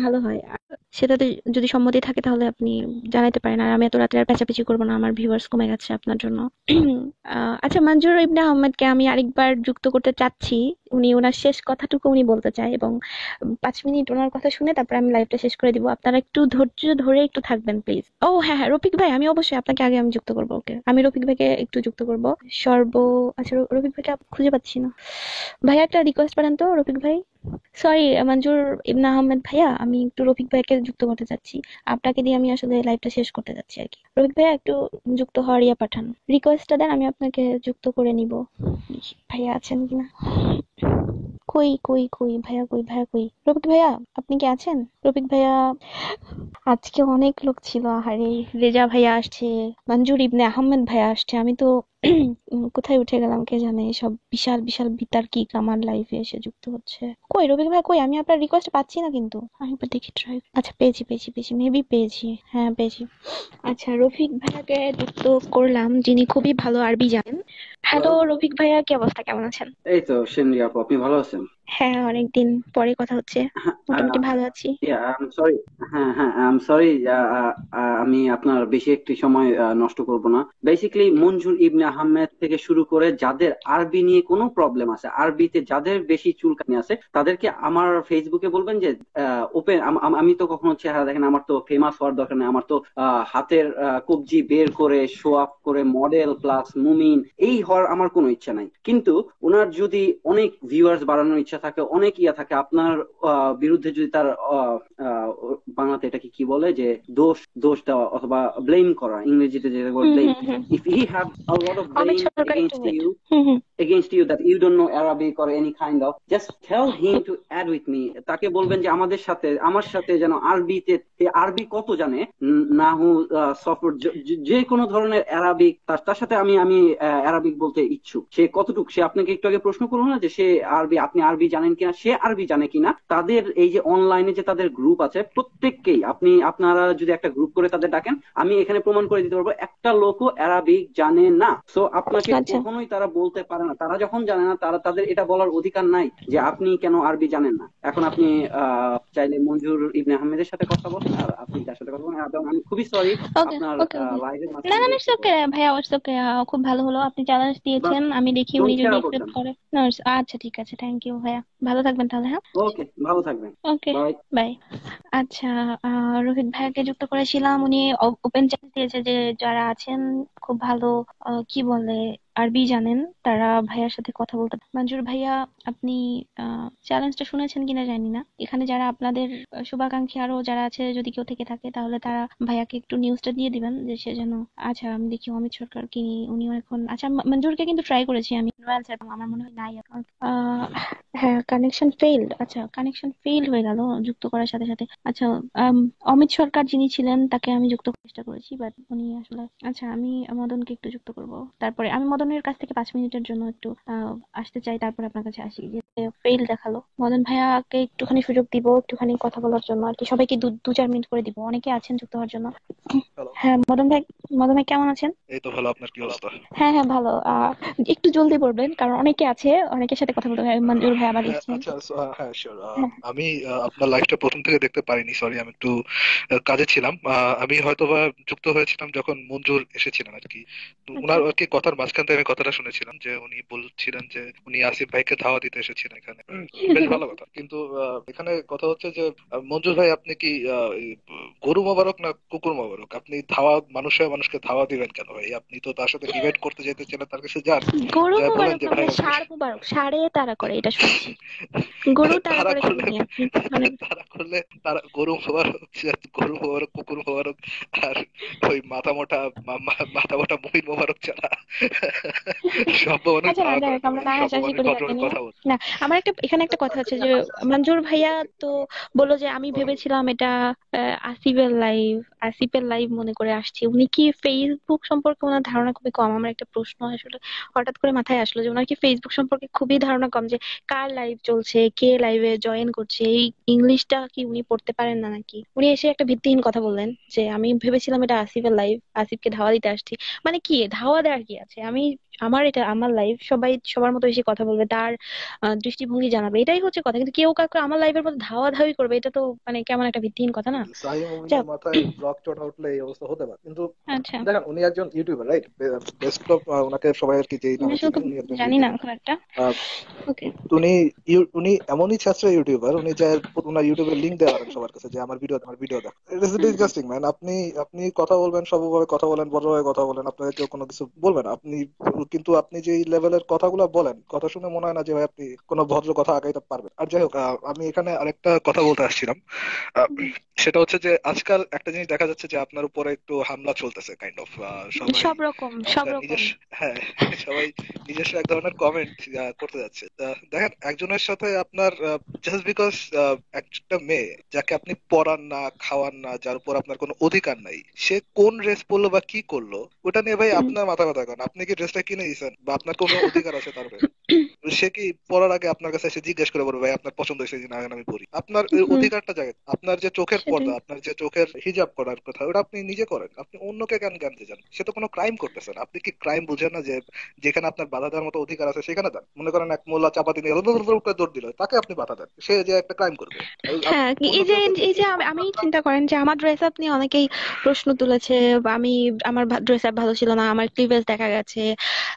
ভালো হয়। আর সেটাতে যদি সম্মতি থাকে তাহলে আপনি জানাতে পারেন, আর আমি এত রাত্রে আর পেঁচাপেচি করবো না, আমার ভিউয়ার্স কমে গেছে আপনার জন্য। আচ্ছা, মঞ্জুর ইবনে আহমেদকে আমি আরেকবার যুক্ত করতে চাচ্ছি। উনি ওনার শেষ কথাটুকু উনি বলতে চায়, এবং 5 মিনিট ওনার কথা শুনে তারপর আমি লাইভটা শেষ করে দিব। আপনারা একটু ধৈর্য ধরে একটু থাকবেন প্লিজ। ও হ্যাঁ হ্যাঁ, রফিক ভাই, আমি অবশ্যই আপনাকে আগে আমি যুক্ত করবো। ওকে, আমি রফিক ভাইকে একটু যুক্ত করব। সর্ব আচ্ছা, রফিক ভাইকে খুঁজে পাচ্ছি না। ভাইয়া একটা রিকোয়েস্ট পারেন তো, রফিক ভাই। সরি, মঞ্জুর ইবনে আহমেদ ভাইয়া, আমি একটু রফিক ভাইকে যুক্ত করতে চাচ্ছি। আপনাকে দিয়ে আমি আসলে লাইভটা শেষ করতে যাচ্ছি আর কি। রফিক ভাইয়া একটু যুক্ত হওয়ার ইয়া পাঠান, রিকোয়েস্টটা দেন, আমি আপনাকে যুক্ত করে নিব। দেখি ভাইয়া আছেন কিনা। কই কই কই ভাইয়া, কই ভাইয়া, কই রফিক ভাইয়া, আপনি কি আছেন? রফিক ভাইয়া, আজকে অনেক লোক ছিল, আহারে। রেজা ভাইয়া আসছে, মঞ্জুর ইবনে আহমেদ ভাইয়া আসছে, আমি তো কোথায় উঠে গেলাম কে জানে। সব বিশাল বিশাল বিতার্কিক আমার লাইফে এসে যুক্ত হচ্ছে। কই রফিক ভাই, কই? আমি আপনার রিকোয়েস্ট পাচ্ছি না কিন্তু। আমি একবার দেখি, ট্রাই। আচ্ছা, পেয়েছি, মেবি পেয়েছি, হ্যাঁ পেয়েছি। আচ্ছা, রফিক ভাইয়াকে যুক্ত করলাম, যিনি খুবই ভালো আরবি জানেন। হ্যালো। হ্যালো রফিক ভাইয়া, কি অবস্থা, কেমন আছেন? এই তো সেনরি আপু, আপনি ভালো আছেন? হ্যাঁ, অনেকদিন পরে কথা হচ্ছে। মোটামুটি ভালো আছি। সরি। হ্যাঁ হ্যাঁ, সরি। আমি আপনার বেশি একটি সময় নষ্ট করব না। বেসিক্যালি মনজুর ইবনে আহমেদ থেকে শুরু করে যাদের আরবি নিয়ে কোনো প্রবলেম আছে, আরবিতে যাদের বেশি চুলকানি আছে, তাদেরকে আমার ফেসবুকে বলবেন যে ওপেন। আমি তো কখনো চেহারা দেখেন, আমার তো ফেমাস হওয়ার দরকার নেই, আমার তো হাতের কবজি বের করে শো আপ করে মডেল প্লাস মুমিন এই হওয়ার আমার কোনো ইচ্ছা নাই। কিন্তু ওনার যদি অনেক ভিউয়ার্স বাড়ানোর ইচ্ছা থাকে, অনেক ইয়া থাকে, আপনার বিরুদ্ধে যদি তার বাংলাতে এটাকে কি বলে, যে দোষ দোষ দেওয়া অথবা ব্লেম করা, ইংরেজিতে যেটা বলে hmm blame, hmm hmm. If he have a lot of Amit blame সরকার একটু against wait। You, hmm hmm. that you don't know Arabic or any kind of, just tell him to add with me। তাকে বলবেন যে আমার সাথে যেন আরবিতে, আরবি কত জানে, নাহু, সফর, যে কোনো ধরনের অ্যারাবিক, তার সাথে আমি আমি অ্যারাবিক বলতে ইচ্ছুক। সে কতটুকু, সে আপনাকে একটু আগে প্রশ্ন করলো না যে সে আপনি আরবি জানেন কিনা, সে আরবি জানে কিনা। তাদের এই যে অনলাইনে যে তাদের গ্রুপ আছে, প্রত্যেককেই আপনারা যদি একটা গ্রুপ করে তাদের ডাকেন, আমি এখানে প্রমাণ করে দিতে পারবো একটা লোকও অ্যারাবিক জানে না। সো আপনাকে আচ্ছা। কখনোই তারা বলতে পারে না, তারা যখন জানে না, তাদের এটা বলার অধিকার নাই যে আপনি কেন আরবি জানেন না। এখন আপনি চাইলে মঞ্জুর ইবনে আহমেদের সাথে কথা বলেন, আর আপনি তার সাথে কথা বলেন। এবং আমি খুবই সরি ওকে আপনার ওকে ওকে। লাইভের না মাঝখানে না না, বিরক্ত ওকে করলাম। ভাইয়া, ওকে। খুব ভালো হলো, আপনি চ্যালেঞ্জ বাট দিয়েছেন, আমি দেখি উনি ডোন্ট যদি কেয়ার অ্যাবাউট একসেপ্ট দ্যাম। করে। না, আচ্ছা ঠিক আছে, থ্যাংক ইউ ভাইয়া, ভালো থাকবেন তাহলে। হ্যাঁ, ওকে, ভালো থাকবেন। ওকে, বাই। বাই। আচ্ছা, রোহিত ভাইয়াকে যুক্ত করেছিলাম, উনি ওপেন চ্যালেঞ্জ দিয়েছে যে যারা আছেন খুব ভালো কি বলে আরবি জানেন, তারা ভাইয়ার সাথে কথা বলতে। মঞ্জুর ভাইয়া, আপনি চ্যালেঞ্জটা শুনেছেন কিনা জানি না। এখানে যারা আপনাদের শুভাকাঙ্ক্ষী আরো যারা আছে, যদি কেউ থেকে থাকে তাহলে তারা ভাইয়াকে একটু নিউজটা দিয়ে দিবেন যে সে যেন। আচ্ছা, আমি দেখি অমিত সরকার কি, উনিও এখন। আচ্ছা, মঞ্জুরকে কিন্তু ট্রাই করেছি আমি, আমার মনে হয় নাই এখন। হ্যাঁ, কানেকশন ফেইল্ড। আচ্ছা, কানেকশন ফেইল্ড হয়ে গেল যুক্ত করার সাথে সাথে। আচ্ছা, অমিত সরকার যিনি ছিলেন তাকে আমি যুক্ত করার চেষ্টা করেছি, বাট উনি আসলে। আচ্ছা, আমি মদনকে একটু যুক্ত করব। তারপরে আমি মদনের কাছ থেকে 5 মিনিটের জন্য একটু আসতে চাই, তারপরে আপনার কাছে আসি, যে ফেইল দেখালো। মদন ভাইয়াকে একটুখানি সুযোগ দিব, একটুখানি কথা বলার জন্য আর কি। সবাইকে 2-4 মিনিট করে দিব, অনেকে আছেন যুক্ত হওয়ার জন্য। হ্যালো। হ্যাঁ, মদন ভাই। মদন ভাই কেমন আছেন? এই তো ভালো, আপনার কি অবস্থা? হ্যাঁ হ্যাঁ, ভালো। একটু জলদি বলবেন, কারণ অনেকে আছে, অনেকের সাথে কথা বলতে হবে। মঞ্জুর ভাই আবার হ্যাঁ, এসেছেন। আচ্ছা, হ্যাঁ শিওর। হ্যাঁ। আমি আপনার লাইভটা প্রথম থেকে দেখতে পারিনি, সরি, আমি একটু কাজে ছিলাম। আমি হয়তোবা যুক্ত হয়েছিলাম যখন মঞ্জুর এসেছিলেন আর কি। তো আচ্ছা। উনার আর কি কথার মাঝখান থেকে আমি কথাটা শুনেছিলাম যে উনি বলছিলেন যে উনি আসিফ ভাইকে ধাওয়া দিতে এসেছিলেন এখানে। বেশ ভালো কথা, কিন্তু এখানে কথা হচ্ছে যে মঞ্জুর ভাই, আপনি কি এই, গরু মোবারক না কুকুর মোবারক? আপনি মানুষকে ধাওয়া দিবেন কেন ভাই? আপনি তো তার সাথে ডিবেট করতে যেতেছিলেন, তার কাছে যান, গরু যা বলেন মোবারক যে না ভাই ভাইয়া, আপনি ষাঁড় মোবারক। ষাঁড়ে তারা করে এটা শুনছি। গরু তারা তারা করে করলে শুনিনি আপনি। মানে তারা করলে তারা গরু মোবারক, গরু মোবারক, কুকুর মোবারক, আর ওই মাথা মোটা মহিন মোবারক ছাড়া সব মানুষ আচ্ছা, না ধাওয়া যাই করে হোক, না আমরা ভাই, না সব হাসাহাসি মানুষ করি তাকে ভদ্রভাবে নিয়ে। কথা বলে। না, আমার এখানে একটা কথা হচ্ছে যে মঞ্জুর ভাইয়া তো বললো যে আমি ভেবেছিলাম এটা আসিফের লাইভ, আসিফের লাইভ মনে করে আসছি। উনি কি ফেসবুক সম্পর্কে ওনার ধারণা খুবই কম? আমার একটা প্রশ্ন আসলে হঠাৎ করে মাথায় আসলো যে ওনার কি ফেসবুক সম্পর্কে খুবই ধারণা কম, যে কার লাইভ চলছে, কে লাইভে জয়েন করছে, এই ইংলিশটা কি উনি পড়তে পারেন না নাকি? উনি এসে একটা ভিত্তিহীন কথা বললেন যে আমি ভেবেছিলাম এটা আসিফের লাইভ, আসিফকে ধাওয়া দিতে আসছি। মানে কি ধাওয়া দেওয়ার কি আছে? এটা আমার লাইভ, সবাই সবার মতো এসে কথা বলবে, তার দৃষ্টিভঙ্গি জানাবে, এটাই হচ্ছে কথা। কিন্তু কেউ কাউকে আমার লাইভের মধ্যে ধাওয়া ধাওয়ি করবে, এটা তো মানে কেমন একটা ভিত্তিহীন কথা না? সাহি যাক। মুমিনের মাথায় ব্লক চড়া উঠলে এই অবস্থা হতে পারে, কিন্তু আচ্ছা, দেখেন উনি একজন ইউটিউবার, রাইট? বেস্ট অফ, ওনাকে সবাই আর কি যেই আমি নামে আসলে চিনি, খুব উনি একজন জানি না ইউটিউবার। খুব একটা। ওকে। তো উনি এমনই ছাত্র ইউটিউবার, উনি যা ওনার ইউটিউবের লিংক দেওয়া রাখেন সবার কাছে যে আমার ভিডিও দেখো। It is disgusting man. আপনি কথা বলবেন, সবভাবে কথা বলেন, বড়ভাবে কথা বলেন, আপনাকে কেউ কোনো কিছু বলবে না আপনি। কিন্তু আপনি যে লেভেলের কথাগুলো বলেন, কথা শুনে মনে হয় না যে ভাই আপনি কোনো ভদ্র কথা আগাইতে পারবেন। আর যাই হোক, আমি এখানে আরেকটা কথা বলতে আসছিলাম। আহ, সেটা হচ্ছে যে আজকাল একটা জিনিস দেখা যাচ্ছে যে আপনার উপরে একটু হামলা চলতেছে, কাইন্ড অফ। সবাই সব রকম, সব একটা রকম। নিজস্ব, হ্যাঁ, সবাই নিজস্ব এক ধরনের কমেন্ট করতে যাচ্ছে। দেখেন, একজনের সাথে আপনার জাস্ট বিকজ একটা মেয়ে যাকে আপনি পড়ান না, খাওয়ান না, যার উপর আপনার কোনো অধিকার নাই, সে কোন ড্রেস পরলো বা কি করলো ওটা নিয়ে ভাই হুম। আপনার মাথা ব্যথা করেন। আপনি কি ড্রেসটা কি কিনে দিয়েছেন বা আপনার কোনো অধিকার আছে তার উপরে, সে কি পড়ার আগে আপনার কাছে এসে জিজ্ঞেস করে বলবে ভাই আপনার পছন্দ হয়েছে কিনা আমি পড়ি? আপনার এই হুম, অধিকারটা জায়গা, আপনার যে চোখের সেটাই। পর্দা, আপনার যে চোখের হিজাব করার কথা, ওটা আপনি নিজে করেন, আপনি অন্যকে কেন জানতে চান? সে তো কোনো ক্রাইম করতেছে না। আপনি কি ক্রাইম বুঝেন না যে যেখানে আপনার বাধা দেওয়ার মতো অধিকার আছে সেখানে দেন? মনে করেন এক মোল্লা চাপাতি নিয়ে দৌড় দিল, তাকে আপনি বাধা দেন, সে যে একটা ক্রাইম করবে। হ্যাঁ, অন্য এই যে কাউকে এই দিয়ে যে আমি চিন্তা করেন যে আমার ড্রেস আপ নিয়ে অনেকেই প্রশ্ন তুলেছে, বা আমার ড্রেস আপ ভালো ছিল না, আমার ক্লিভেজ দেখা গেছে,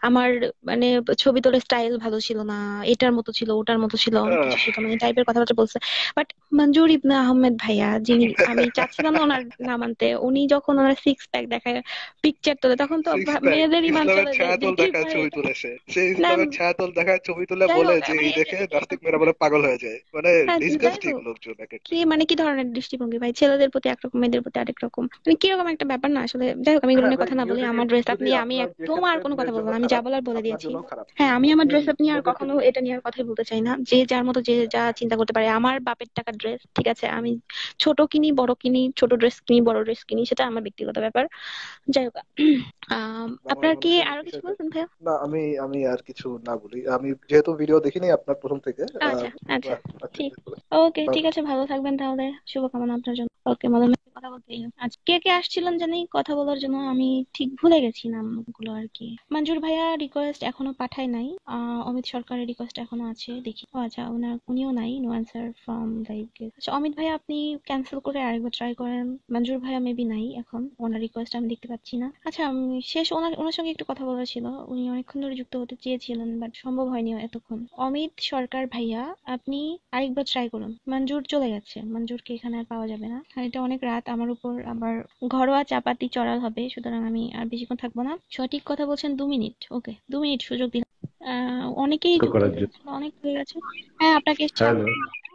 আমার মানে ছবি তোলার স্টাইল ভালো ছিল না, এটার মতো ছিল, ওটার মতো ছিল, অনেক আহ, কিছু ছিল, মানে টাইপের কথাবার্তা বলছে। বাট মঞ্জুর ইবনে আহমেদ ভাইয়া, যিনি, আমি চাচ্ছিলাম না ওনার নাম আনতে, উনি যখন ওনার সিক্স প্যাক দেখায় পিকচার তোলে তখন তো সিক্স প্যাক মেয়েদের ইমান ইসলামের চলে যায় যে ছায়াতল কি দেখায় ভাই। ছবি তুলেছে, সে না, ইসলামের ছায়াতল দেখায় ছবি তুলে যাই বলে হোক, যে মানে এই দেখে নাস্তিক মেয়েরা বলে পাগল হয়ে যায়, মানে হ্যাঁ, যাই ডিসগাস্টিং হোক, লোকজন এক একটা। কি মানে কি ধরনের দৃষ্টিভঙ্গি ভাই, ছেলেদের প্রতি একরকম, মেয়েদের প্রতি আরেক রকম, মানে কিরকম একটা ব্যাপার না আসলে। যাই হোক, আমি এগুলো হ্যাঁ নিয়ে ভাই, কথা না বলি, নিউডিটি আমার ড্রেস আপ যদি নিয়ে আমি আপনার যে একদম আর ক্ষেত্রে কোনো কথা মেয়ের বলবো জন্য না, আমি যা খারাপ, বলার বলে আপনার দিয়েছি। জন্য খারাপ, হ্যাঁ, আমি আমার আপনি ড্রেস আপ নিয়ে আর মেয়েদের কখনো ক্ষেত্রে। এটা নিয়ে আর কথাই বলতে চাই না, যে যার মতো যে যা চিন্তা করতে পারে। আমার বাপের টাকার ড্রেস, ঠিক আছে, আমি ছোট কিনি বড় কিনি, ছোট ড্রেস কিনি বড় ড্রেস কিনি, সেটা আমার ব্যক্তিগত ব্যাপার। যাই হোক, বাংলার আপনার কি মানুষের আরো কিছু বিষয়টা বলবেন ভাইয়া? না, আমি আমি আর কিছু না বলি, আমি যেহেতু ভিডিও দেখিনি আপনার প্রথম থেকে। আচ্ছা, আচ্ছা, আচ্ছা, ঠিক, ওকে, ঠিক আছে, ভালো থাকবেন তাহলে, শুভকামনা আপনার জন্য। ওকে, মদন ভাই, কথা বলতে আচ্ছা, কে কে আসছিলেন জানি কথা বলার জন্য, আমি ঠিক ভুলে গেছি নামগুলো আর কি। মঞ্জুর ভাইয়া রিকোয়েস্ট এখনো পাঠায় নাই, অমিত সরকারের রিকোয়েস্ট এখনো আছে, দেখি। ও আচ্ছা, উনিও নাই, নো অ্যান্সার ফ্রম লাইক। আচ্ছা, অমিত ভাইয়া আপনি ক্যান্সেল করে আরেকবার ট্রাই করেন। মঞ্জুর ভাইয়া মেবি নাই এখন, ওনার রিকোয়েস্ট আমি দেখতে পাচ্ছি না। আচ্ছা, শেষ ওনার সঙ্গে একটু কথা বলার ছিল, উনি অনেকক্ষণ ধরে যুক্ত হতে চেয়েছিলেন বাট সম্ভব হয়নি এতক্ষণ। অমিত সরকার ভাইয়া, আপনি আরেকবার ট্রাই করুন। মঞ্জুর চলে গেছে, মঞ্জুরকে এখানে আর পাওয়া যাবে না, আর এটা অনেক রাত, আমার উপর আবার ঘরোয়া চাপাতি চড়াল হবে, সুতরাং আমি আর বেশিক্ষণ থাকবো না। সঠিক কথা বলছেন 2 মিনিট, ওকে, 2 মিনিট সুযোগ দিন। অনেকেই তো যুক্ত করার জন্য। হয়েছিল, অনেক হয়ে গেছে। হ্যাঁ, আপনাকে হ্যালো।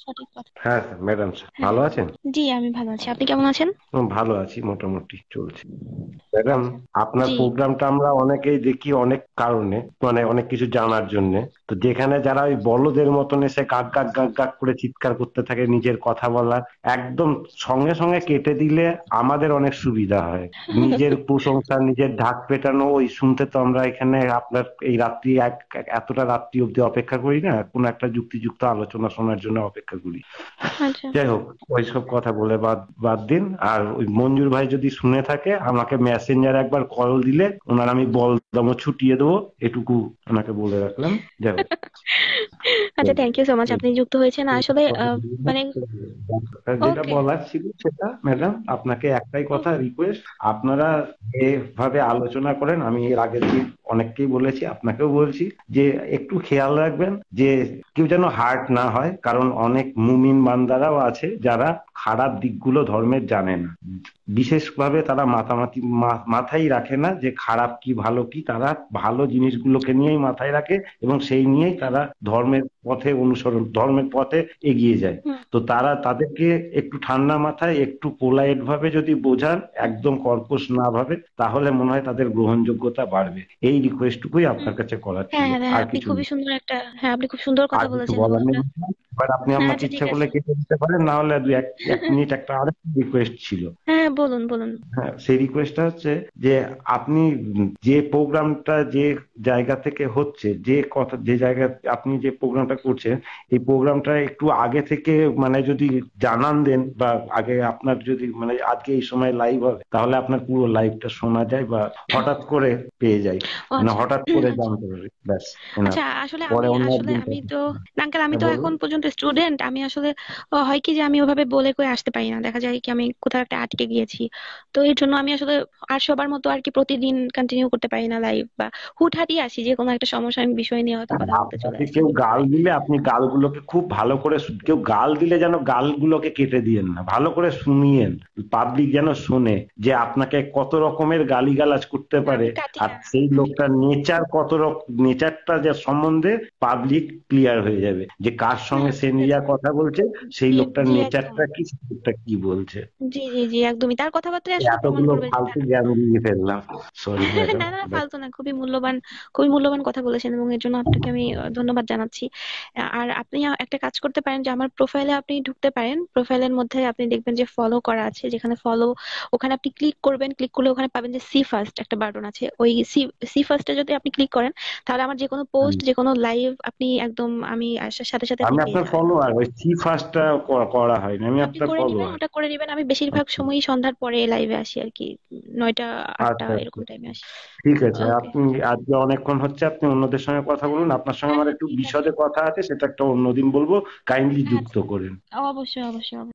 সঠিক কথা। হ্যাঁ ম্যাডাম, হ্যাঁ, ভালো আছেন? জি আমি ভালো আছি, আপনি কেমন আছেন? ভালো আছি, মোটামুটি চলছে। ম্যাডাম, আপনার জি, প্রোগ্রামটা আমরা অনেকেই দেখি অনেক কারণে, মানে অনেক কিছু জানার জন্য। তো যেখানে যারা ওই বলদের মতন এসে গাক গাক গাক গাক করে চিৎকার করতে থাকে নিজের কথা বলার, একদম সঙ্গে সঙ্গে কেটে দিলে আমাদের অনেক সুবিধা হয়। নিজের প্রশংসা, নিজের ঢাক পেটানো, ওই শুনতে তো আমরা এখানে আপনার এই রাত্রি এতটা রাত্রি অব্দি অপেক্ষা করি না, কোনো একটা যুক্তিযুক্ত আলোচনা শোনার জন্য অপেক্ষা করি। আচ্ছা। যাই হোক, ওইসব কথা বলে বাদ বাদ দিন। আর ওই মঞ্জুর ভাই যদি শুনে থাকে, আমাকে মেসেঞ্জারে একবার কল দিলে ওনার আমি বলদম ছুটিয়ে দেবো, এটুকু ওনাকে বলে রাখলাম। যাই হোক, আচ্ছা, থ্যাংক ইউ সো মাচ, আপনি যুক্ত হয়েছেন আসলে, মানে যেটা ওকে। বলার ছিল সেটা ম্যাডাম, আপনাকে একটাই কথা রিকোয়েস্ট, আপনারা এভাবে আলোচনা করেন, আমি এর আগের দিন অনেককেই বলেছি, আপনাকেও বলছি যে একটু খেয়াল রাখবেন যে কেউ যেন হার্ট না হয়, কারণ অনেক মুমিন বান্দারাও আছে যারা খারাপ দিকগুলো ধর্মের জানে না, বিশেষভাবে তারা মাথায় রাখে না যে খারাপ কি ভালো কি, তারা ভালো জিনিসগুলোকে নিয়েই মাথায় রাখে এবং সেই নিয়েই তারা ধর্মের পথে এগিয়ে যায়। হুম, তো তাদেরকে একটু ঠান্ডা মাথায়, একটু পোলাইট ভাবে যদি বোঝান, একদম কর্কশ না ভাবে, তাহলে মনে হয় তাদের গ্রহণযোগ্যতা বাড়বে। এই রিকোয়েস্টটুকুই হুম। আপনার কাছে করার হ্যাঁ, ছিল, হ্যাঁ, হ্যাঁ, আর আপনি কিছু খুবই না। সুন্দর একটা, হ্যাঁ, আপনি খুব সুন্দর কথা আর কিছু বলেছেন, এবং বলার নেই, একটা, এবার আপনি হ্যাঁ, আমাকে আচ্ছা, ঠিক ইচ্ছা করলে আছে। কেটে দিতে পারেন, না হলে এক মিনিট একটা আরেকটা রিকোয়েস্ট ছিল। হ্যাঁ, বলুন বলুন। হ্যাঁ, সেই রিকোয়েস্টটা হচ্ছে যে আপনি যে প্রোগ্রামটা যে জায়গা থেকে হচ্ছে, যে জায়গা আপনি যে প্রোগ্রামটা করছেন, এই প্রোগ্রামটা একটু আগে থেকে মানে যদি জানান দেন, বা আগে আপনার যদি মানে আজকে এই সময় লাইভ হবে, তাহলে আপনার পুরো লাইভটা শোনা যায়, বা হঠাৎ করে পেয়ে যায়, ও মানে আচ্ছা। হঠাৎ করে আচ্ছা, জানতে পারি, ব্যাস এনাফ। আচ্ছা, আসলে পরে আমি অন্য আসলে একদিন আমি তো আঙ্কেল, আমি হ্যাঁ, তো বলুন। এখন পর্যন্ত স্টুডেন্ট, আমি আসলে হয় কি যে আমি ওভাবে বলে কয়ে আসতে পারি না, দেখা যায় কি আমি কোথাও একটা আটকে গিয়েছি, তো এর জন্য আমি আসলে আর সবার মতো আর কি প্রতিদিন কন্টিনিউ করতে পারি না লাইভ, বা হুটহাঁটি আসি যে কোনো একটা সমস্যা আমি বিষয় নিয়ে হয়তো কথা বলতে চলে আপনাকে আসি। কেউ গাল দিলে আপনি গালগুলোকে খুব ভালো করে কেউ গাল দিলে যেন গালগুলোকে কেটে দিয়েন না, ভালো করে শুনিয়েন, পাবলিক যেন শোনে যে আপনাকে কত রকমের গালিগালাজ করতে না, পারে, আমি কাটি আর না, সেই আমি লোকটার নেচার নেচারটা যে সম্বন্ধে পাবলিক ক্লিয়ার হয়ে যাবে, যে কার সঙ্গে সেনরিয়া কথা বলছে, সেই জি লোকটার জি একদম নেচারটা কি, সেই লোকটা কি বলছে। জি জি জি একদমই তার কথাবার্তায় আসলে প্রমাণ এতগুলো করবে যে ফালতু জ্ঞান দিয়ে ফেললাম, সরি ম্যাডাম। না না ফালতু না, খুবই মূল্যবান কথা বলেছেন এবং এর জন্য আপনাকে আমি ধন্যবাদ জানাচ্ছি। আর আপনি একটা কাজ করতে পারেন যে আমার প্রোফাইলে আপনি ঢুকতে পারেন, প্রোফাইলের মধ্যে আপনি দেখবেন যে ফলো করা আছে, যেখানে ফলো, ওখানে আপনি ক্লিক করবেন, ক্লিক করলে ওখানে পাবেন যে সি ফার্স্ট একটা বাটন আছে, ওই সি ফার্স্টে যদি আপনি ক্লিক করেন তাহলে আমার যে কোনো পোস্ট যে কোনো লাইভ আপনি একদম আমি আসার সাথে সাথে আপনি আমি পেয়ে আপনার যাবেন। ফলোয়ার, ওই সি ফার্স্টটা করা হয়নি, আমি আপনি আপনার করে নিবেন, ফলোয়ার। ওটা করে নিবেন। আমি বেশিরভাগ সময়ই সন্ধ্যার পরে লাইভে আসি আর কি, 9টা 8টা আচ্ছা আচ্ছা, এরকম টাইমে আসি। ঠিক আছে। ওকে আপনি আজকে অনেকক্ষণ হচ্ছে, আপনি অন্যদের সঙ্গে কথা বলুন, আপনার সঙ্গে হ্যাঁ আমার হ্যাঁ একটু ঠিক আছে। বিশদে কথা আছে, সেটা একটা অন্যদিন বলবো, কাইন্ডলি হ্যাঁ যুক্ত করেন। অবশ্যই অবশ্যই।